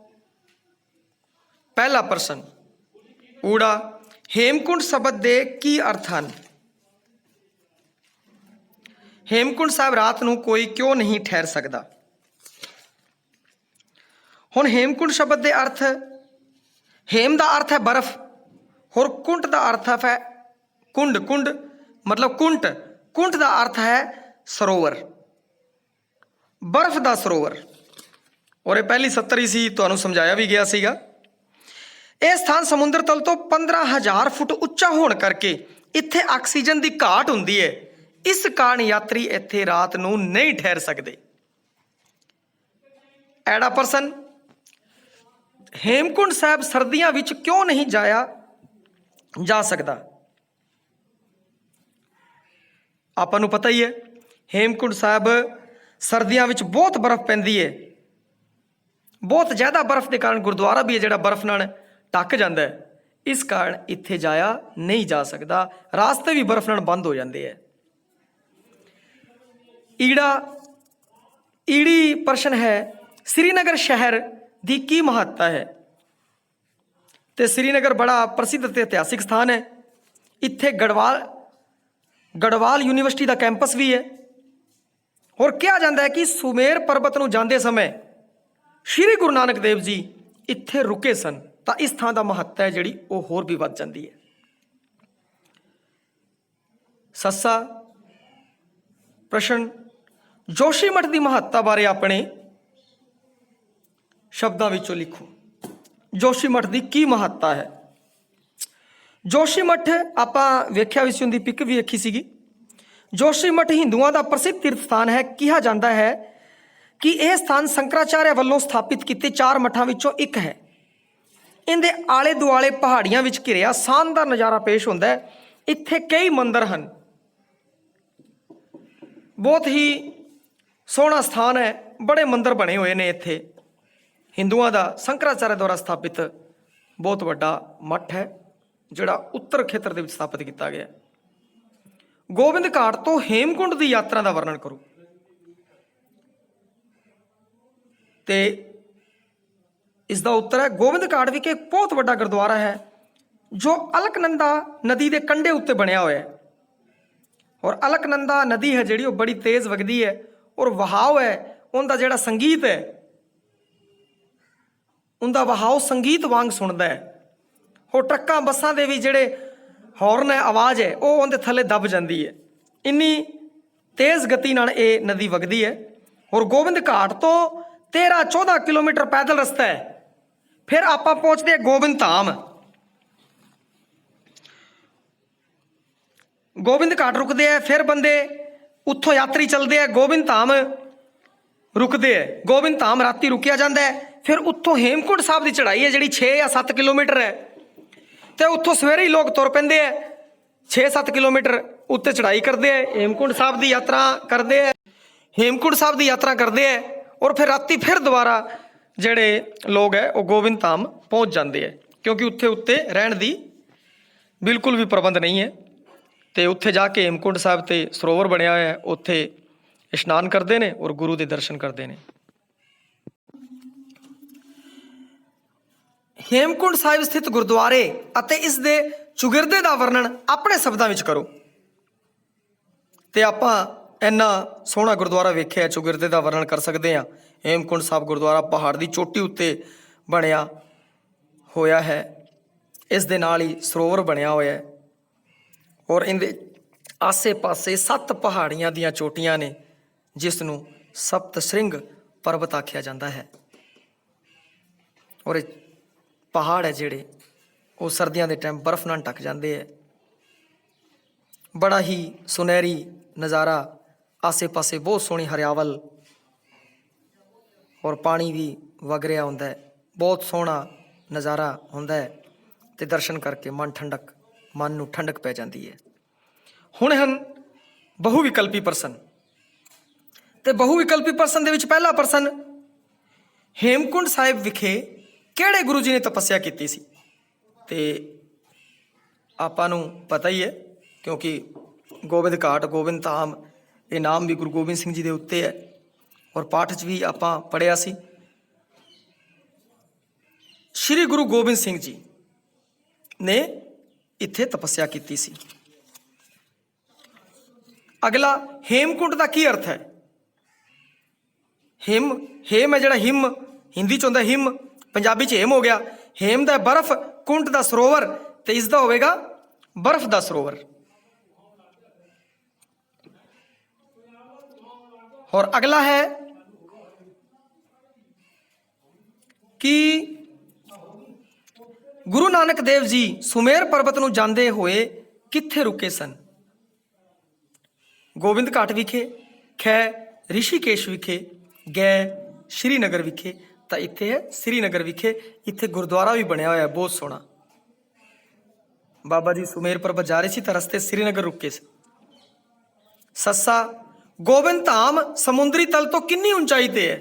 ਪਹਿਲਾ ਪ੍ਰਸ਼ਨ, ਊੜਾ ਹੇਮਕੁੰਟ ਸ਼ਬਦ ਦੇ ਕੀ ਅਰਥ ਹਨ? ਹੇਮਕੁੰਟ ਸਾਹਿਬ ਰਾਤ ਨੂੰ ਕੋਈ ਕਿਉਂ ਨਹੀਂ ਠਹਿਰ ਸਕਦਾ? ਹੁਣ ਹੇਮਕੁੰਟ ਸ਼ਬਦ ਦੇ ਅਰਥ, ਹੇਮ ਦਾ ਅਰਥ ਹੈ ਬਰਫ਼, ਹੋਰ ਕੁੰਟ ਦਾ ਅਰਥ ਹੈ ਕੁੰਡ ਮਤਲਬ ਕੁੰਟ ਦਾ ਅਰਥ ਹੈ ਸਰੋਵਰ, ਬਰਫ਼ ਦਾ ਸਰੋਵਰ। ਔਰ ਇਹ ਪਹਿਲੀ 70 ਹੀ ਸੀ, ਤੁਹਾਨੂੰ ਸਮਝਾਇਆ ਵੀ ਗਿਆ ਸੀਗਾ। ਇਹ ਸਥਾਨ ਸਮੁੰਦਰ ਤਲ ਤੋਂ 15,000 ਫੁੱਟ ਉੱਚਾ ਹੋਣ ਕਰਕੇ ਇੱਥੇ ਆਕਸੀਜਨ ਦੀ ਘਾਟ ਹੁੰਦੀ ਹੈ। ਇਸ ਕਾਰਨ ਯਾਤਰੀ ਇੱਥੇ ਰਾਤ ਨੂੰ ਨਹੀਂ ਠਹਿਰ ਸਕਦੇ। ਐੜਾ ਪ੍ਰਸ਼ਨ, ਹੇਮਕੁੰਟ ਸਾਹਿਬ ਸਰਦੀਆਂ ਵਿੱਚ ਕਿਉਂ ਨਹੀਂ ਜਾਇਆ ਜਾ ਸਕਦਾ? ਆਪਾਂ ਨੂੰ ਪਤਾ ਹੀ ਹੈ ਹੇਮਕੁੰਟ ਸਾਹਿਬ ਸਰਦੀਆਂ ਵਿੱਚ ਬਹੁਤ ਬਰਫ਼ ਪੈਂਦੀ ਹੈ। ਬਹੁਤ ਜ਼ਿਆਦਾ ਬਰਫ਼ ਦੇ ਕਾਰਨ ਗੁਰਦੁਆਰਾ ਵੀ ਹੈ ਜਿਹੜਾ ਬਰਫ਼ ਨਾਲ ਢੱਕ ਜਾਂਦਾ ਹੈ। ਇਸ ਕਾਰਨ ਇੱਥੇ ਜਾਇਆ ਨਹੀਂ ਜਾ ਸਕਦਾ। ਰਾਸਤੇ ਵੀ ਬਰਫ਼ ਨਾਲ ਬੰਦ ਹੋ ਜਾਂਦੇ ਹੈ। ਈੜੀ ਪ੍ਰਸ਼ਨ ਹੈ, ਸ੍ਰੀਨਗਰ ਸ਼ਹਿਰ ਦੀ ਕੀ ਮਹੱਤਤਾ ਹੈ? ਤੇ ਸ੍ਰੀਨਗਰ ਬੜਾ ਪ੍ਰਸਿੱਧ ਤੇ ਇਤਿਹਾਸਿਕ ਸਥਾਨ ਹੈ। ਇੱਥੇ ਗੜਵਾਲ ਯੂਨੀਵਰਸਿਟੀ ਦਾ ਕੈਂਪਸ ਵੀ ਹੈ। ਹੋਰ ਕਿਹਾ ਜਾਂਦਾ ਹੈ ਕਿ ਸੁਮੇਰ ਪਰਬਤ ਨੂੰ ਜਾਂਦੇ ਸਮੇਂ ਸ਼੍ਰੀ ਗੁਰੂ ਨਾਨਕ ਦੇਵ ਜੀ ਇੱਥੇ ਰੁਕੇ ਸਨ ਤਾਂ ਇਸ ਥਾਂ ਦਾ ਮਹੱਤਤਾ ਹੈ ਜਿਹੜੀ ਉਹ ਹੋਰ ਵੀ ਵੱਧ ਜਾਂਦੀ ਹੈ। ਸੱਸਾ ਪ੍ਰਸ਼ਨ, ਜੋਸ਼ੀਮਠ ਦੀ ਮਹੱਤਤਾ ਬਾਰੇ ਆਪਣੇ ਸ਼ਬਦਾਂ ਵਿੱਚੋਂ ਲਿਖੋ। ਜੋਸ਼ੀਮਠ ਦੀ ਕੀ ਮਹੱਤਤਾ ਹੈ? ਜੋਸ਼ੀਮਠ ਆਪਾਂ ਵੇਖਿਆ ਵੀ ਸੀ, ਉਹਦੀ ਪਿਕ ਵੀ ਵੇਖੀ ਸੀਗੀ। ਜੋਸ਼ੀਮਠ ਹਿੰਦੂਆਂ ਦਾ ਪ੍ਰਸਿੱਧ ਤੀਰਥ ਸਥਾਨ ਹੈ। ਕਿਹਾ ਜਾਂਦਾ ਹੈ ਕਿ ਇਹ ਸਥਾਨ ਸ਼ੰਕਰਾਚਾਰਿਆ ਵੱਲੋਂ ਸਥਾਪਿਤ ਕੀਤੇ 4 ਮੱਠਾਂ ਵਿੱਚੋਂ ਇੱਕ ਹੈ। ਇਹਦੇ ਆਲੇ ਦੁਆਲੇ ਪਹਾੜੀਆਂ ਵਿੱਚ ਘਿਰਿਆ ਸ਼ਾਨਦਾਰ ਨਜ਼ਾਰਾ ਪੇਸ਼ ਹੁੰਦਾ ਹੈ। ਇੱਥੇ ਕਈ ਮੰਦਿਰ ਹਨ, ਬਹੁਤ ਹੀ ਸੋਹਣਾ ਸਥਾਨ ਹੈ, ਬੜੇ ਮੰਦਿਰ ਬਣੇ ਹੋਏ ਨੇ ਇੱਥੇ। ਹਿੰਦੂਆਂ ਦਾ ਸ਼ੰਕਰਾਚਾਰਿਆ ਦੁਆਰਾ ਸਥਾਪਿਤ ਬਹੁਤ ਵੱਡਾ ਮੱਠ ਹੈ, ਜਿਹੜਾ ਉੱਤਰ ਖੇਤਰ ਦੇ ਵਿੱਚ ਸਥਾਪਿਤ ਕੀਤਾ ਗਿਆ। ਗੋਬਿੰਦ ਘਾਟ ਤੋਂ ਹੇਮਕੁੰਡ ਦੀ ਯਾਤਰਾ ਦਾ ਵਰਣਨ ਕਰੋ। ਤੇ ਇਸ ਦਾ ਉੱਤਰ ਹੈ, ਗੋਬਿੰਦ ਘਾਟ ਵਿਖੇ ਇੱਕ ਬਹੁਤ ਵੱਡਾ ਗੁਰਦੁਆਰਾ ਹੈ ਜੋ ਅਲਕਨੰਦਾ ਨਦੀ ਦੇ ਕੰਢੇ ਉੱਤੇ ਬਣਿਆ ਹੋਇਆ ਹੈ। ਔਰ ਅਲਕਨੰਦਾ ਨਦੀ ਹੈ ਜਿਹੜੀ ਉਹ ਬੜੀ ਤੇਜ਼ ਵਗਦੀ ਹੈ, ਔਰ ਵਹਾਅ ਹੈ ਉਹਦਾ ਜਿਹੜਾ ਸੰਗੀਤ ਹੈ, ਉਹਦਾ ਵਹਾਅ ਸੰਗੀਤ ਵਾਂਗ ਸੁਣਦਾ ਹੈ। ਉਹ ਟਰੱਕਾਂ ਬੱਸਾਂ ਦੇ ਵੀ ਜਿਹੜੇ ਹੌਰਨ ਹੈ, ਆਵਾਜ਼ ਹੈ, ਉਹ ਉਹਦੇ ਥੱਲੇ ਦਬ ਜਾਂਦੀ ਹੈ। ਇੰਨੀ ਤੇਜ਼ ਗਤੀ ਨਾਲ ਇਹ ਨਦੀ ਵਗਦੀ ਹੈ। ਔਰ ਗੋਬਿੰਦ ਘਾਟ ਤੋਂ 13-14 ਕਿਲੋਮੀਟਰ ਪੈਦਲ ਰਸਤਾ ਹੈ। ਫਿਰ ਆਪਾਂ ਪਹੁੰਚਦੇ ਹਾਂ ਗੋਬਿੰਦ ਧਾਮ। ਗੋਬਿੰਦ ਘਾਟ ਰੁਕਦੇ ਹੈ, ਫਿਰ ਬੰਦੇ ਉੱਥੋਂ ਯਾਤਰੀ ਚੱਲਦੇ ਹੈ, ਗੋਬਿੰਦ ਧਾਮ ਰੁਕਦੇ ਹੈ। ਗੋਬਿੰਦ ਧਾਮ ਰਾਤੀ ਰੁਕਿਆ ਜਾਂਦਾ ਹੈ। ਫਿਰ ਉੱਥੋਂ ਹੇਮਕੁੰਟ ਸਾਹਿਬ ਦੀ ਚੜ੍ਹਾਈ ਹੈ ਜਿਹੜੀ 6 ਜਾਂ 7 ਕਿਲੋਮੀਟਰ ਹੈ, ਤੇ ਉੱਥੋਂ ਸਵੇਰੇ ਹੀ ਲੋਕ ਤੁਰ ਪੈਂਦੇ ਹੈ। 6-7 ਕਿਲੋਮੀਟਰ ਉੱਤੇ ਚੜ੍ਹਾਈ ਕਰਦੇ ਹੈ, ਹੇਮਕੁੰਟ ਸਾਹਿਬ ਦੀ ਯਾਤਰਾ ਕਰਦੇ ਹੈ। ਹੇਮਕੁੰਟ ਸਾਹਿਬ ਦੀ ਯਾਤਰਾ ਕਰਦੇ ਹੈ, ਔਰ ਫਿਰ ਰਾਤੀ ਫਿਰ ਦੁਬਾਰਾ ਜਿਹੜੇ ਲੋਕ ਹੈ ਉਹ ਗੋਬਿੰਦ ਧਾਮ ਪਹੁੰਚ ਜਾਂਦੇ ਹੈ, ਕਿਉਂਕਿ ਉੱਤੇ ਰਹਿਣ ਦੀ ਬਿਲਕੁਲ ਵੀ ਪ੍ਰਬੰਧ ਨਹੀਂ ਹੈ। ਤੇ ਉੱਥੇ ਜਾ ਕੇ ਹੇਮਕੁੰਟ ਸਾਹਿਬ ਤੇ ਸਰੋਵਰ ਬਣਿਆ ਹੋਇਆ ਹੈ, ਉੱਥੇ ਇਸ਼ਨਾਨ ਕਰਦੇ ਨੇ ਔਰ ਗੁਰੂ ਦੇ ਦਰਸ਼ਨ ਕਰਦੇ ਨੇ। ਹੇਮਕੁੰਟ ਸਾਹਿਬ ਸਥਿਤ ਗੁਰਦੁਆਰੇ ਅਤੇ ਇਸ ਦੇ ਚੁਗਿਰਦੇ ਦਾ ਵਰਣਨ ਆਪਣੇ ਸ਼ਬਦਾਂ ਵਿੱਚ ਕਰੋ। ਤੇ ਆਪਾਂ ਇੰਨਾ ਸੋਹਣਾ ਗੁਰਦੁਆਰਾ ਵੇਖਿਆ, ਚੁਗਿਰਦੇ ਦਾ ਵਰਣਨ ਕਰ ਸਕਦੇ ਹਾਂ। ਹੇਮਕੁੰਟ ਸਾਹਿਬ ਗੁਰਦੁਆਰਾ ਪਹਾੜ ਦੀ ਚੋਟੀ ਉੱਤੇ ਬਣਿਆ ਹੋਇਆ ਹੈ। ਇਸ ਦੇ ਨਾਲ ਹੀ ਸਰੋਵਰ ਬਣਿਆ ਹੋਇਆ ਹੈ, ਔਰ ਇਹਦੇ ਆਸੇ-ਪਾਸੇ 7 ਪਹਾੜੀਆਂ ਦੀਆਂ ਚੋਟੀਆਂ ਨੇ, ਜਿਸ ਨੂੰ ਸਪਤ ਸ਼੍ਰਿੰਗ ਪਰਬਤ ਆਖਿਆ ਜਾਂਦਾ ਹੈ। ਔਰ ਇਹ ਪਹਾੜ ਹੈ ਜਿਹੜੇ ਉਹ ਸਰਦੀਆਂ ਦੇ ਟਾਈਮ ਬਰਫ਼ ਨਾਲ ਢੱਕ ਜਾਂਦੇ ਹੈ। ਬੜਾ ਹੀ ਸੁਨਹਿਰੀ ਨਜ਼ਾਰਾ, ਆਸੇ-ਪਾਸੇ ਬਹੁਤ ਸੋਹਣੀ ਹਰਿਆਵਲ, ਔਰ ਪਾਣੀ ਵੀ ਵਗ ਰਿਹਾ ਹੁੰਦਾ ਹੈ। ਬਹੁਤ ਸੋਹਣਾ ਨਜ਼ਾਰਾ ਹੁੰਦਾ ਹੈ, ਤੇ ਦਰਸ਼ਨ ਕਰਕੇ ਮਨ ਨੂੰ ਠੰਡਕ ਪੈ ਜਾਂਦੀ ਹੈ। ਹੁਣ ਹਨ ਬਹੁ ਵਿਕਲਪੀ ਪ੍ਰਸ਼ਨ, ਤੇ ਬਹੁ ਵਿਕਲਪੀ ਪ੍ਰਸ਼ਨ ਦੇ ਵਿੱਚ ਪਹਿਲਾ ਪ੍ਰਸ਼ਨ, ਹੇਮਕੁੰਟ ਸਾਹਿਬ ਵਿਖੇ ਕਿਹੜੇ ਗੁਰੂ ਜੀ ਨੇ ਤਪੱਸਿਆ ਕੀਤੀ ਸੀ? ਤੇ ਆਪਾਂ ਨੂੰ ਪਤਾ ਹੀ ਹੈ, ਕਿਉਂਕਿ ਗੋਬਿੰਦ ਘਾਟ, ਗੋਬਿੰਦ ਧਾਮ, ਇਹ ਨਾਮ ਵੀ ਗੁਰੂ ਗੋਬਿੰਦ ਸਿੰਘ ਜੀ ਦੇ ਉੱਤੇ ਹੈ। ਔਰ ਪਾਠ 'ਚ ਵੀ ਆਪਾਂ ਪੜ੍ਹਿਆ ਸੀ, ਸ਼੍ਰੀ ਗੁਰੂ ਗੋਬਿੰਦ ਸਿੰਘ ਜੀ ਨੇ ਇੱਥੇ ਤਪੱਸਿਆ ਕੀਤੀ ਸੀ। ਅਗਲਾ, ਹੇਮਕੁੰਟ ਦਾ ਕੀ ਅਰਥ ਹੈ? ਹੇਮ ਹੈ ਜਿਹੜਾ ਹਿਮ, ਹਿੰਦੀ 'ਚ ਹੁੰਦਾ ਹਿਮ, ਪੰਜਾਬੀ 'ਚ ਹੇਮ ਹੋ ਗਿਆ। ਹੇਮ ਦਾ ਬਰਫ਼, ਕੁੰਟ ਦਾ ਸਰੋਵਰ, ਤੇ ਇਸ ਦਾ ਹੋਵੇਗਾ ਬਰਫ਼ ਦਾ ਸਰੋਵਰ। ਔਰ ਅਗਲਾ ਹੈ ਕਿ ਗੁਰੂ ਨਾਨਕ ਦੇਵ ਜੀ ਸੁਮੇਰ ਪਰਬਤ ਨੂੰ ਜਾਂਦੇ ਹੋਏ ਕਿੱਥੇ ਰੁਕੇ ਸਨ? ਗੋਬਿੰਦ ਘਾਟ ਵਿਖੇ, ਖੈ ਰਿਸ਼ੀਕੇਸ਼ ਵਿਖੇ, ਗੈ ਸ਼੍ਰੀਨਗਰ ਵਿਖੇ। ਤਾਂ ਇੱਥੇ ਹੈ ਸ਼੍ਰੀਨਗਰ ਵਿਖੇ। ਇੱਥੇ ਗੁਰਦੁਆਰਾ ਵੀ ਬਣਿਆ ਹੋਇਆ ਬਹੁਤ ਸੋਹਣਾ। ਬਾਬਾ ਜੀ ਸੁਮੇਰ ਪਰਬਤ ਜਾ ਰਹੇ ਸੀ ਤਾਂ ਰਸਤੇ ਸ਼੍ਰੀਨਗਰ ਰੁਕੇ ਸੀ। ਸੱਸਾ, ਗੋਬਿੰਦ ਧਾਮ ਸਮੁੰਦਰੀ ਤਲ ਤੋਂ ਕਿੰਨੀ ਉਚਾਈ ਤੇ ਹੈ?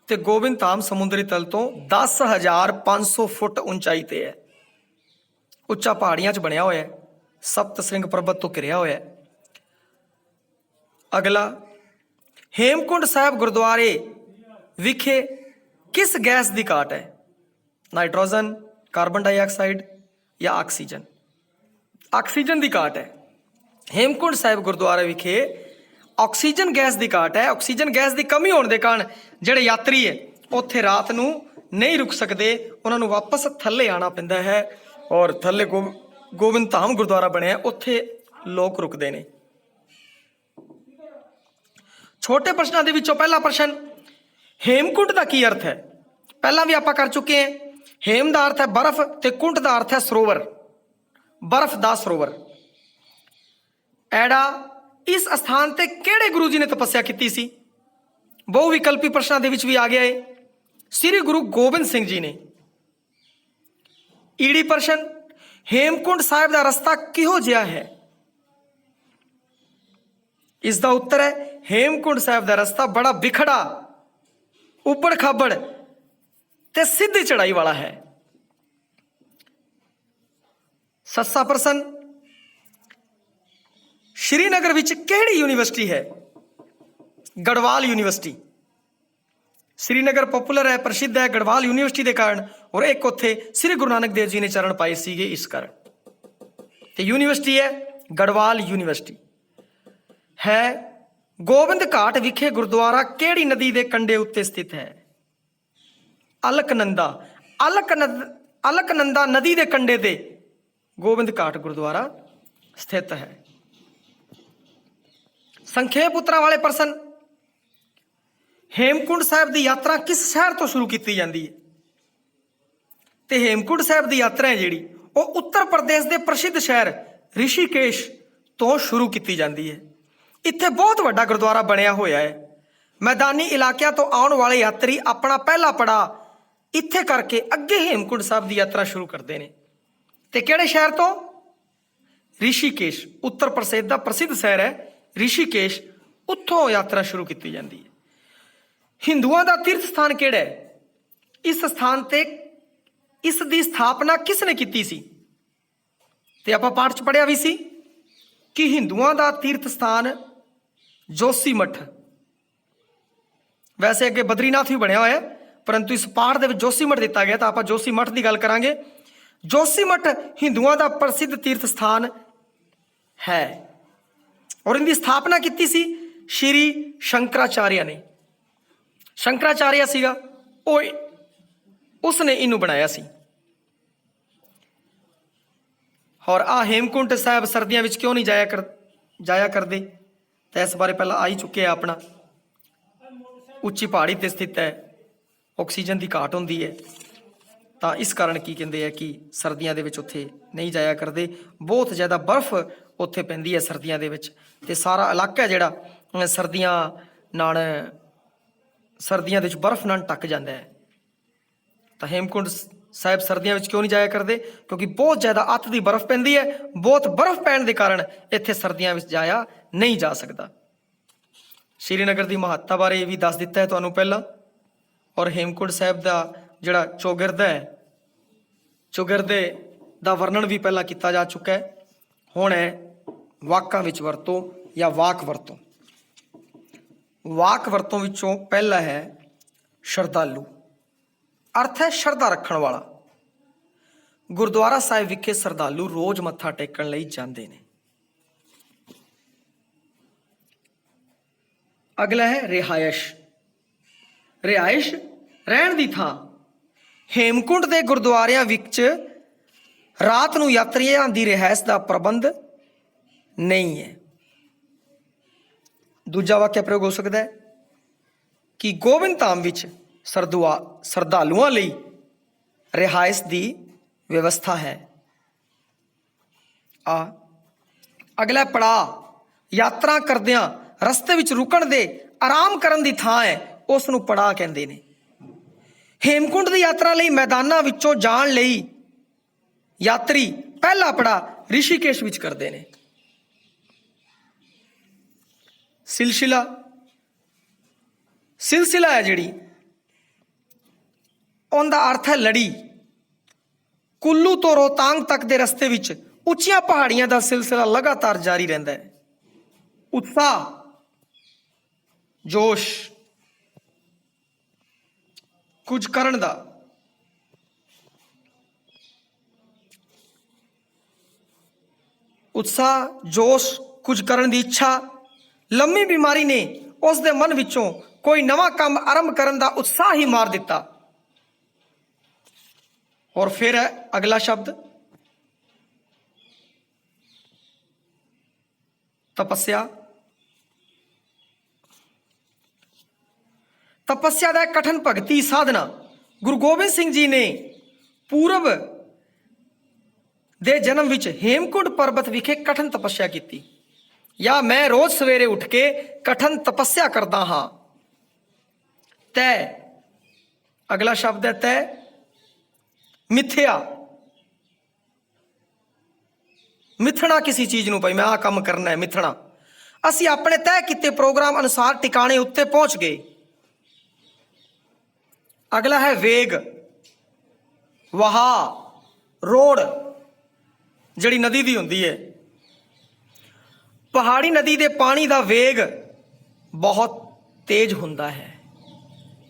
ਤੇ ਗੋਬਿੰਦ ਧਾਮ ਸਮੁੰਦਰੀ ਤਲ ਤੋਂ 10,500 ਫੁੱਟ ਉਚਾਈ ਤੇ ਹੈ। ਉੱਚਾ ਪਹਾੜੀਆਂ 'ਚ ਬਣਿਆ ਹੋਇਆ ਹੈ, ਸਪਤ ਸ਼੍ਰਿੰਗ ਪਰਬਤ ਤੋਂ ਘਿਰਿਆ ਹੋਇਆ ਹੈ। ਅਗਲਾ, ਹੇਮਕੁੰਟ ਸਾਹਿਬ ਗੁਰਦੁਆਰੇ ਵਿਖੇ ਕਿਸ ਗੈਸ ਦੀ ਘਾਟ ਹੈ? ਨਾਈਟ੍ਰੋਜਨ, ਕਾਰਬਨ ਡਾਈਆਕਸਾਈਡ ਜਾਂ ਆਕਸੀਜਨ? ਆਕਸੀਜਨ ਦੀ ਘਾਟ ਹੈ। ਹੇਮਕੁੰਟ ਸਾਹਿਬ ਗੁਰਦੁਆਰੇ ਵਿਖੇ ਆਕਸੀਜਨ ਗੈਸ ਦੀ ਘਾਟ ਹੈ। ਆਕਸੀਜਨ ਗੈਸ ਦੀ ਕਮੀ ਹੋਣ ਦੇ ਕਾਰਨ ਜਿਹੜੇ ਯਾਤਰੀ ਹੈ ਉੱਥੇ ਰਾਤ ਨੂੰ नहीं रुक सकते, उन्होंने वापस थले आना पैंदा है। और थले गोविंद धाम गुरुद्वारा बनया, उत्थे लोग रुकते हैं। छोटे प्रश्नों के विचों पहला प्रश्न, हेमकुंड का की अर्थ है? पहला भी आप कर चुके हैं। हेम का अर्थ है बर्फ, ते कुंड का अर्थ है सरोवर, बर्फ का सरोवर। एड़ा इस स्थान ते केड़े गुरु जी ने तपस्या की सी? बहुविकल्पी प्रश्नों के भी आ गया है, श्री गुरु गोबिंद सिंह जी ने। ईडी प्रश्न, हेमकुंड साहिब का रस्ता किहो जिहा है? इसका उत्तर है हेमकुंड साहिब का रस्ता बड़ा बिखड़ा, उबड़ खाबड़ ते सीधी चढ़ाई वाला है। सस्सा प्रश्न, श्रीनगर विच केड़ी यूनिवर्सिटी है? गढ़वाल यूनिवर्सिटी। श्रीनगर पॉपुलर है, प्रसिद्ध है गढ़वाल यूनिवर्सिटी के कारण, और एक उत्थे श्री गुरु नानक देव जी ने चरण पाए सीगे इस कारण। तो यूनिवर्सिटी है गढ़वाल यूनिवर्सिटी। है गोबिंद घाट विखे गुरुद्वारा केड़ी नदी के कंढे उत्ते स्थित है? अलकनंदा। अलकनंदा नदी के कंढे ते गोबिंद घाट गुरुद्वारा स्थित है। संखेप उत्तरां वाले प्रश्न, हेमकुंड साहिब की यात्रा किस शहर तो शुरू की जाती है? तो हेमकुंड साहिब की यात्रा है जी वो उत्तर प्रदेश के प्रसिद्ध शहर ऋषिकेश तो शुरू की जाती है। इत्थे बहुत बड़ा गुरुद्वारा बनया होया है। मैदानी इलाकों तो आने वाले यात्री अपना पहला पड़ाव इत्थे करके अगे हेमकुंड साहिब की यात्रा शुरू करते हैं। तो किहड़े शहर तो? ऋषिकेश, उत्तर प्रदेश का प्रसिद्ध शहर है ऋषिकेश, उत्थों यात्रा शुरू की जाती है। हिंदुओं का तीर्थ स्थान किहड़ा है? इस स्थान ते इस दी स्थापना किसने की सी? ते आपां पाठ च पढ़िया भी सी कि हिंदुओं का तीर्थ स्थान जोशीमठ, वैसे अगे बद्रीनाथ भी बनया हुआ है, परंतु इस पाठ के जोशीमठ दिता गया, तो आप जोशीमठ की गल करांगे। जोशीमठ हिंदुओं का प्रसिद्ध तीर्थ स्थान है और इनकी स्थापना की सी श्री शंकराचार्य ने। शंकराचार्य सीगा वो, उसने इनू बनाया सी। और आ हेमकुंड साहब सर्दियों में क्यों नहीं जाया करते? तो इस बारे पहला आ ही चुके हैं अपना। उच्ची पहाड़ी ते स्थित है, ऑक्सीजन की घाट होंदी है, तो इस कारण की कहते हैं कि सर्दियों के उत्थे नहीं जाया करते। बहुत ज़्यादा बर्फ उत्थे पैंदी है सर्दियों के विच, ते सारा इलाका जिहड़ा सर्दियों के बर्फ नाल ढक जाता है। तो हेमकुंड साहिब सर्दियों में क्यों नहीं जाया करते? क्योंकि बहुत ज़्यादा अत की बर्फ पैंदी है, बहुत बर्फ पैण के कारण इत्थे सर्दियों में जाया नहीं जा सकता। श्रीनगर की महत्ता बारे भी दस दिता है तुहानूं पहला। और हेमकुंड साहिब का जिहड़ा चौगिरद है, चौगिरदे का वर्णन भी पहला किया जा चुका है। हुण है वाकां विच वरतों या वाक वरतों। वाक वरतों विचों पहला है श्रद्धालु, अर्थ है श्रद्धा रखण वाला। गुरुद्वारा साहिब विखे श्रद्धालु रोज मत्था टेकण लई जांदे ने। अगला है रिहायश। रिहायश रहण दी थां। हेमकुंड के गुरुद्वारियां विच रात नूं यात्रियों की रिहायश का प्रबंध नहीं है। दूजा वाक्य प्रयोग हो सकता है कि गोबिंद धाम विच श्रद्धालुओं लई रिहायश की व्यवस्था है। अगला पड़ाव यात्रा करदियां रस्ते विच रुकण दे आराम करन दी थां है, उस नूं पड़ाव कहंदे ने। हेमकुंड की यात्रा लई मैदानां विचों जाण लई यात्री पहला पड़ाव ऋषिकेश विच करदे ने। सिलसिला, सिलसिला है जिहड़ी उनका अर्थ है लड़ी। कुल्लू तो रोहतांग तक के रस्ते विच उच्चियां पहाड़ियां का सिलसिला लगातार जारी रहता है। उत्साह, जोश, कुछ करन दा, उत्साह, जोश, कुछ करन दी इच्छा। लंबी बीमारी ने उस दे मन विचों कोई नवा काम आरंभ करन दा उत्साह ही मार दिता। और फिर है अगला शब्द तपस्या। तपस्या का कठिन भगती साधना गुरु गोबिंद सिंह जी ने पूरब दे जन्म विच हेमकुंड पर्वत विखे कठिन तपस्या की। या मैं रोज सवेरे उठ के कठिन तपस्या करता हाँ। तय अगला शब्द है तय। मिथ्या मिथना किसी चीज नूं, भाई मैं आ काम करना है, मिथना। असी अपने तय किए प्रोग्राम अनुसार टिकाणे उत्ते पहुंच गए। अगला है वेग। वहा रोड जिहड़ी नदी दी हुंदी है, पहाड़ी नदी दे पानी दा वेग बहुत तेज हुंदा है।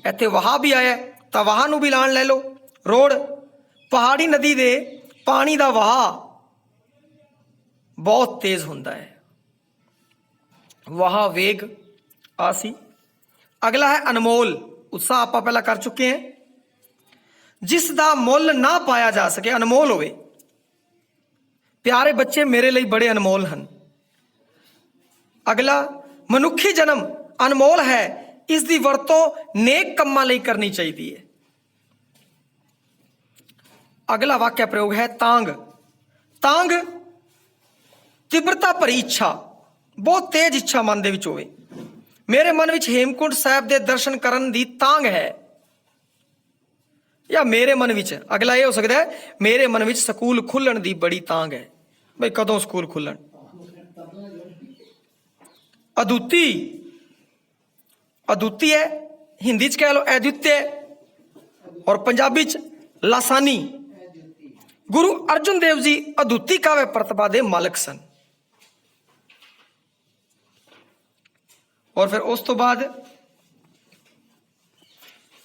इत्थे वहा भी आया तो वहा नूं भी लाण ले लो। रोड पहाड़ी नदी दे पानी दा वहा बहुत तेज हुंदा है, वहा वेग आसी। अगला है अनमोल। उत्साह आप पहला कर चुके हैं। जिस दा मुल ना पाया जा सके, अनमोल होवे। प्यारे बच्चे मेरे लिए बड़े अनमोल हैं। अगला मनुखी जन्म अनमोल है, इसकी वरतों नेक कम्मां लई करनी चाहिए। अगला वाक्य प्रयोग है तांग। तांग तीव्रता भरी इच्छा, बहुत तेज इच्छा मन दे विच होवे। मेरे मन विच हेमकुंड साहब के दर्शन करन दी तांग है। या मेरे मन विच, अगला यह हो सकता है मेरे मन विच स्कूल खुलण दी बड़ी तांग है। भाई कदों स्कूल खुलण। अद्वितीय, अद्वितीय है, हिंदी च कह लो अद्वितीय, और पंजाबी च लासानी। गुरु अर्जुन देव जी अद्वितीय काव्य प्रतिभा के मालिक सन। और फिर उस तो बाद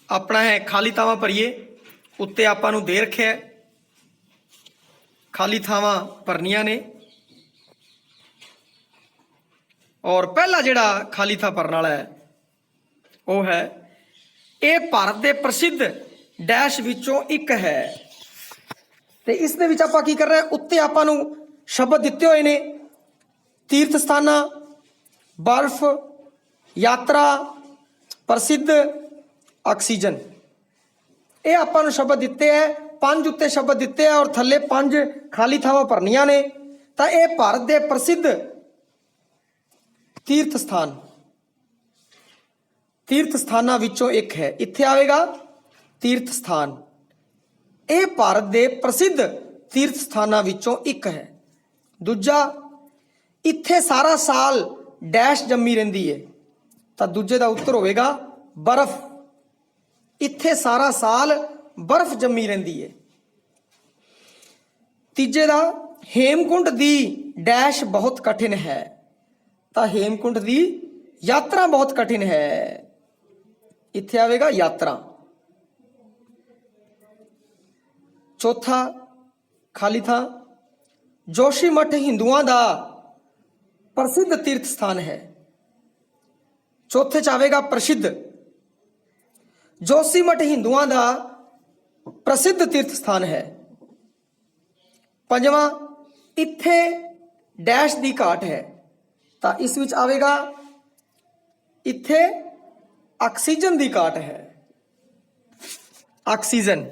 अपना है खाली थावां भरीए। उत्ते आपां नूं दे रखिया खाली थावां भरनियां ने। और पहला जिहड़ा खाली था भरन वाला है वो है ये भारत के प्रसिद्ध डैश विचों एक है। तो इस दे विच आपां की कर रहे हैं, उत्ते आपां नूं शब्द दिते हुए ने। तीर्थ स्थाना, बर्फ, यात्रा, प्रसिद्ध, ऑक्सीजन। ये आपां नूं शब्द दिते है, 5 उत्ते शब्द दिते हैं और थले 5 खाली थावां भरनियां ने। तो यह भारत के प्रसिद्ध तीर्थ स्थान, तीर्थ स्थानां विचों एक है। इत्थे आवेगा तीर्थ स्थान। यह भारत के प्रसिद्ध तीर्थ स्थानां विचों एक है। दूजा, इत्थे सारा साल डैश जम्मी रहिंदी है। तो दूजे का उत्तर होगा बर्फ। इत्थे सारा साल बर्फ जम्मी रहिंदी है। तीजे का हेमकुंड दी डैश बहुत कठिन है। तो हेमकुंड दी यात्रा बहुत कठिन है। इत्थे आवेगा यात्रा। चौथा खाली था जोशीमठ हिंदुओं का प्रसिद्ध तीर्थ स्थान है। चौथे च आवेगा प्रसिद्ध। जोशीमठ हिंदुओं का प्रसिद्ध तीर्थ स्थान है। पंजवां, इत्थे डैश दी घाट है। तो इस विच आवेगा इत्थे ऑक्सीजन दी घाट है। ऑक्सीजन।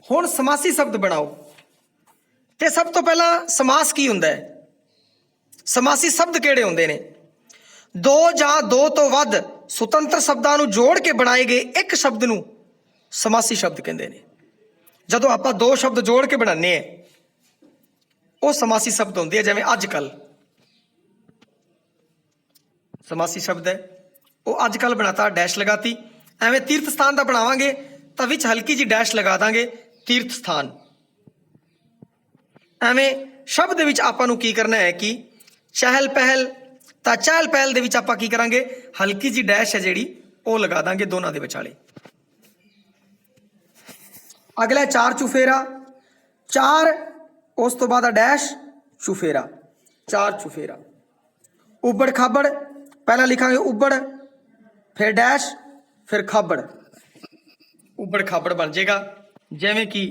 हुण समासी शब्द बनाओ। ते सब तो पहला समास की हुंदा है? समासी शब्द किहड़े हुंदे ने? दो जां दो तो वध सुतंत्र शब्दां नूं जोड़ के बनाए गए एक शब्द नूं समासी शब्द कहंदे ने। जदों आपां दो शब्द जोड़ के बनाने वो समासी शब्द होंदे है। जिवें अजकल समासी शब्द है, वो अजकल बनाता डैश लगाती। एवें तीर्थ स्थान का बनावांगे तो विच हल्की जी डैश लगा दांगे तीर्थ स्थान। एवें शब्द विच आपां नूं की करना है कि चहल पहल, तो चहल पहल दे विच आपां की करांगे हल्की जी डैश है जिहड़ी वो लगा दांगे दोनों दे विचाले। अगला चार चुफेरा। चार उस तो बाद डैश चुफेरा। चार चुफेरा। उबड़ खाबड़, पहला लिखांगे उबड़, फिर डैश, फिर खाबड़। ਉਬੜ ਖਾਬੜ ਬਣ ਜਾਏਗਾ। ਜਿਵੇਂ ਕਿ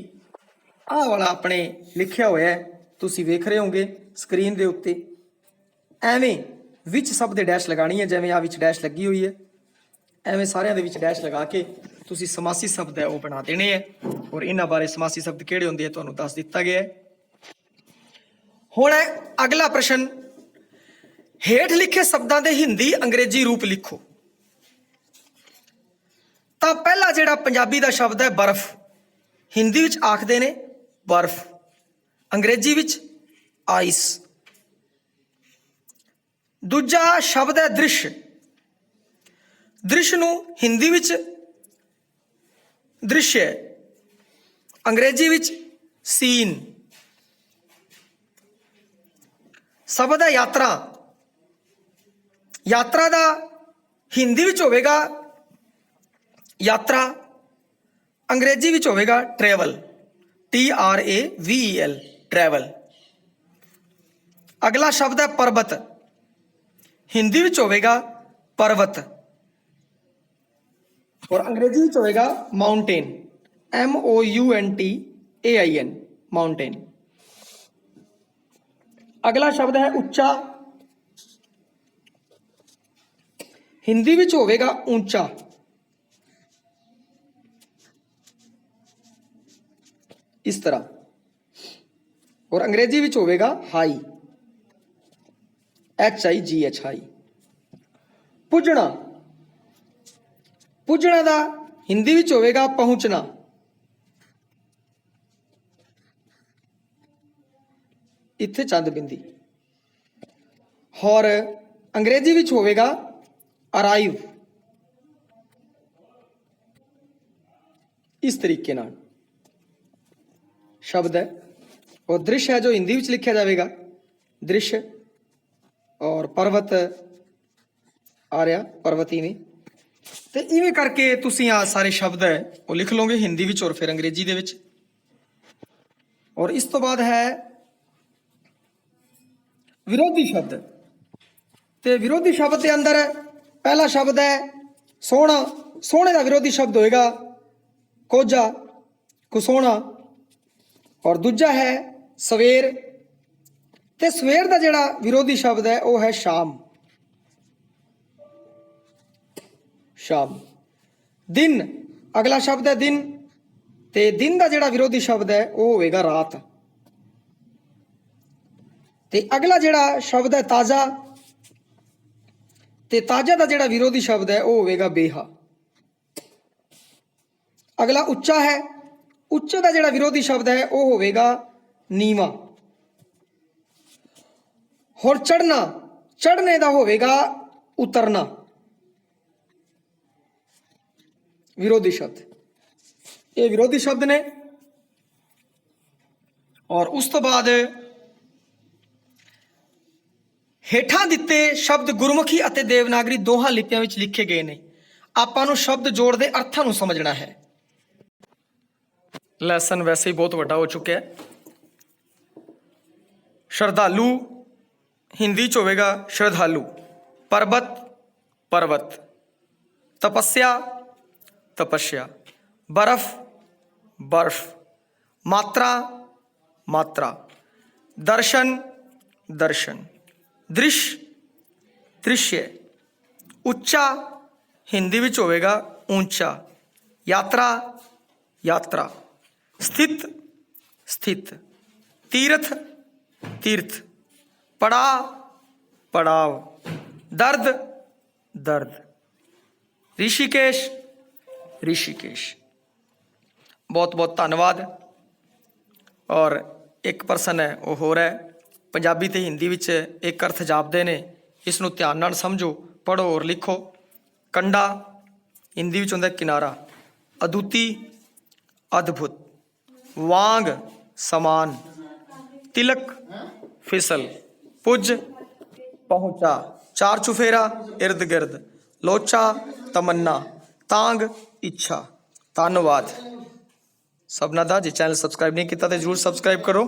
ਆਹ ਵਾਲਾ ਆਪਣੇ ਲਿਖਿਆ ਹੋਇਆ ਹੈ, ਤੁਸੀਂ ਵੇਖ ਰਹੇ ਹੋਗੇ ਸਕਰੀਨ ਦੇ ਉੱਤੇ। ਐਵੇਂ ਵਿੱਚ ਸ਼ਬਦ ਦੇ ਡੈਸ਼ ਲਗਾਣੀ ਹੈ, ਜਿਵੇਂ ਆ ਵਿੱਚ ਡੈਸ਼ ਲੱਗੀ ਹੋਈ ਹੈ, ਐਵੇਂ ਸਾਰਿਆਂ ਦੇ ਵਿੱਚ ਡੈਸ਼ ਲਗਾ ਕੇ ਤੁਸੀਂ ਸਮਾਸੀ ਸ਼ਬਦ ਹੈ ਉਹ ਬਣਾ ਦੇਣੇ ਹੈ। ਔਰ ਇਹਨਾਂ ਬਾਰੇ ਸਮਾਸੀ ਸ਼ਬਦ ਕਿਹੜੇ ਹੁੰਦੇ ਆ ਤੁਹਾਨੂੰ ਦੱਸ ਦਿੱਤਾ ਗਿਆ ਹੈ। ਹੁਣ ਅਗਲਾ ਪ੍ਰਸ਼ਨ, ਹੇਠ ਲਿਖੇ ਸ਼ਬਦਾਂ ਦੇ ਹਿੰਦੀ ਅੰਗਰੇਜ਼ੀ ਰੂਪ ਲਿਖੋ। ਤਾਂ ਪਹਿਲਾ ਜਿਹੜਾ ਪੰਜਾਬੀ ਦਾ ਸ਼ਬਦ ਹੈ ਬਰਫ਼, ਹਿੰਦੀ ਵਿੱਚ ਆਖਦੇ ਨੇ ਬਰਫ਼, ਅੰਗਰੇਜ਼ੀ ਵਿੱਚ ਆਈਸ। ਦੂਜਾ ਸ਼ਬਦ ਹੈ ਦ੍ਰਿਸ਼, ਦ੍ਰਿਸ਼ ਨੂੰ ਹਿੰਦੀ ਵਿੱਚ ਦ੍ਰਿਸ਼ ਹੈ, ਅੰਗਰੇਜ਼ੀ ਵਿੱਚ ਸੀਨ। ਸ਼ਬਦ ਹੈ ਯਾਤਰਾ, ਯਾਤਰਾ ਦਾ ਹਿੰਦੀ ਵਿੱਚ ਹੋਵੇਗਾ ਯਾਤਰਾ, ਅੰਗਰੇਜ਼ੀ ਵਿੱਚ ਹੋਵੇਗਾ ਟਰੈਵਲ, TRAVEL, ਟਰੈਵਲ। ਅਗਲਾ ਸ਼ਬਦ ਹੈ ਪਰਬਤ, ਹਿੰਦੀ ਵਿੱਚ ਹੋਵੇਗਾ ਪਰਵਤ, ਔਰ ਅੰਗਰੇਜ਼ੀ ਵਿੱਚ ਹੋਵੇਗਾ ਮਾਊਂਟੇਨ, MOUNTAIN, ਮਾਊਂਟੇਨ। ਅਗਲਾ ਸ਼ਬਦ ਹੈ ਉੱਚਾ, ਹਿੰਦੀ ਵਿੱਚ ਹੋਵੇਗਾ ਉੱਚਾ, ਇਸ ਤਰ੍ਹਾਂ, ਔਰ ਅੰਗਰੇਜ਼ੀ ਵਿੱਚ ਹੋਵੇਗਾ ਹਾਈ, HIGH, ਹਾਈ। ਪੁੱਜਣਾ, ਪੁੱਜਣਾ ਦਾ ਹਿੰਦੀ ਵਿੱਚ ਹੋਵੇਗਾ ਪਹੁੰਚਣਾ, ਇੱਥੇ ਚੰਦ ਬਿੰਦੀ, ਔਰ ਅੰਗਰੇਜ਼ੀ ਵਿੱਚ ਹੋਵੇਗਾ ਅਰਾਈਵ, ਇਸ ਤਰੀਕੇ ਨਾਲ ਸ਼ਬਦ ਹੈ। और दृश्य है जो हिंदी ਵਿੱਚ ਲਿਖਿਆ ਜਾਵੇਗਾ दृश्य, और पर्वत आ रहा पर्वती में। ਤੇ ਇਵੇਂ ਕਰਕੇ ਤੁਸੀਂ ਆ ਸਾਰੇ ਸ਼ਬਦ ਹੈ ਉਹ ਲਿਖ ਲਓਗੇ ਹਿੰਦੀ ਵਿੱਚ ਔਰ ਫਿਰ ਅੰਗਰੇਜ਼ੀ ਦੇ ਵਿੱਚ। ਔਰ ਇਸ ਤੋਂ ਬਾਅਦ ਹੈ ਵਿਰੋਧੀ ਸ਼ਬਦ, ਤੇ ਵਿਰੋਧੀ ਸ਼ਬਦ ਦੇ ਅੰਦਰ ਪਹਿਲਾ ਸ਼ਬਦ ਹੈ ਸੋਹਣਾ, ਸੋਹਣੇ ਦਾ ਵਿਰੋਧੀ ਸ਼ਬਦ ਹੋਏਗਾ ਕੋਝਾ, ਕੁਸੋਹਣਾ। ਔਰ ਦੂਜਾ ਹੈ ਸਵੇਰ, ਤੇ ਸਵੇਰ ਦਾ ਜਿਹੜਾ ਵਿਰੋਧੀ ਸ਼ਬਦ ਹੈ ਉਹ ਹੈ ਸ਼ਾਮ, ਸ਼ਾਮ। ਦਿਨ, ਅਗਲਾ ਸ਼ਬਦ ਹੈ ਦਿਨ, ਤੇ ਦਿਨ ਦਾ ਜਿਹੜਾ ਵਿਰੋਧੀ ਸ਼ਬਦ ਹੈ ਉਹ ਹੋਵੇਗਾ ਰਾਤ। ਤੇ ਅਗਲਾ ਜਿਹੜਾ ਸ਼ਬਦ ਹੈ ਤਾਜ਼ਾ, ਤੇ ਤਾਜ਼ਾ ਦਾ ਜਿਹੜਾ ਵਿਰੋਧੀ ਸ਼ਬਦ ਹੈ ਉਹ ਹੋਵੇਗਾ ਬੇਹਾ। ਅਗਲਾ ਉੱਚਾ ਹੈ, ਉੱਚੇ ਦਾ ਜਿਹੜਾ ਵਿਰੋਧੀ ਸ਼ਬਦ ਹੈ ਉਹ ਹੋਵੇਗਾ ਨੀਵਾ। ਹੋਰ ਚੜ੍ਹਨਾ, ਚੜ੍ਹਨੇ ਦਾ ਹੋਵੇਗਾ ਉਤਰਨਾ, ਵਿਰੋਧੀ ਸ਼ਬਦ। ਇਹ ਵਿਰੋਧੀ ਸ਼ਬਦ ਨੇ। ਔਰ ਉਸ ਤੋਂ ਬਾਅਦ ਹੇਠਾਂ ਦਿੱਤੇ ਸ਼ਬਦ ਗੁਰਮੁਖੀ ਅਤੇ ਦੇਵਨਾਗਰੀ ਦੋਹਾਂ ਲਿਪੀਆਂ ਵਿੱਚ ਲਿਖੇ ਗਏ ਨੇ। ਆਪਾਂ ਨੂੰ ਸ਼ਬਦ ਜੋੜ ਦੇ ਅਰਥਾਂ ਨੂੰ ਸਮਝਣਾ ਹੈ। ਲੈਸਨ ਵੈਸੇ ਹੀ ਬਹੁਤ ਵੱਡਾ ਹੋ ਚੁੱਕਿਆ ਹੈ। ਸ਼ਰਧਾਲੂ ਹਿੰਦੀ ਚ ਹੋਵੇਗਾ ਸ਼ਰਧਾਲੂ, ਪਰਬਤ ਪਰਵਤ, ਤਪੱਸਿਆ ਤਪੱਸਿਆ, ਬਰਫ਼ ਬਰਫ਼, ਮਾਤਰਾ ਮਾਤਰਾ, ਦਰਸ਼ਨ ਦਰਸ਼ਨ, ਦ੍ਰਿਸ਼ ਦ੍ਰਿश्य, ਉੱਚਾ ਹਿੰਦੀ ਵਿੱਚ ਹੋਵੇਗਾ ਉੱਚਾ, ਯਾਤਰਾ ਯਾਤਰਾ, ਸਥਿਤ ਸਥਿਤ, ਤੀਰਥ तीर्थ, पड़ाव पड़ाव, दर्द दर्द, ऋषिकेश ऋषिकेश। बहुत बहुत धन्यवाद। और एक प्रश्न है वो हो रहा है, पंजाबी ते हिंदी विच एक अर्थ जापदे ने, इसनूं ध्यान नाल समझो, पढ़ो और लिखो। कंडा हिंदी विच हुंदा किनारा, अदुती अद्भुत, वांग समान, तिलक फिसल, पुज पहुंचा, चार चुफेरा इर्द गिर्द, लोचा तमन्ना, तांग इच्छा। धन्यवाद सबना दा। जे चैनल सबसक्राइब नहीं किया तो जरूर सबसक्राइब करो।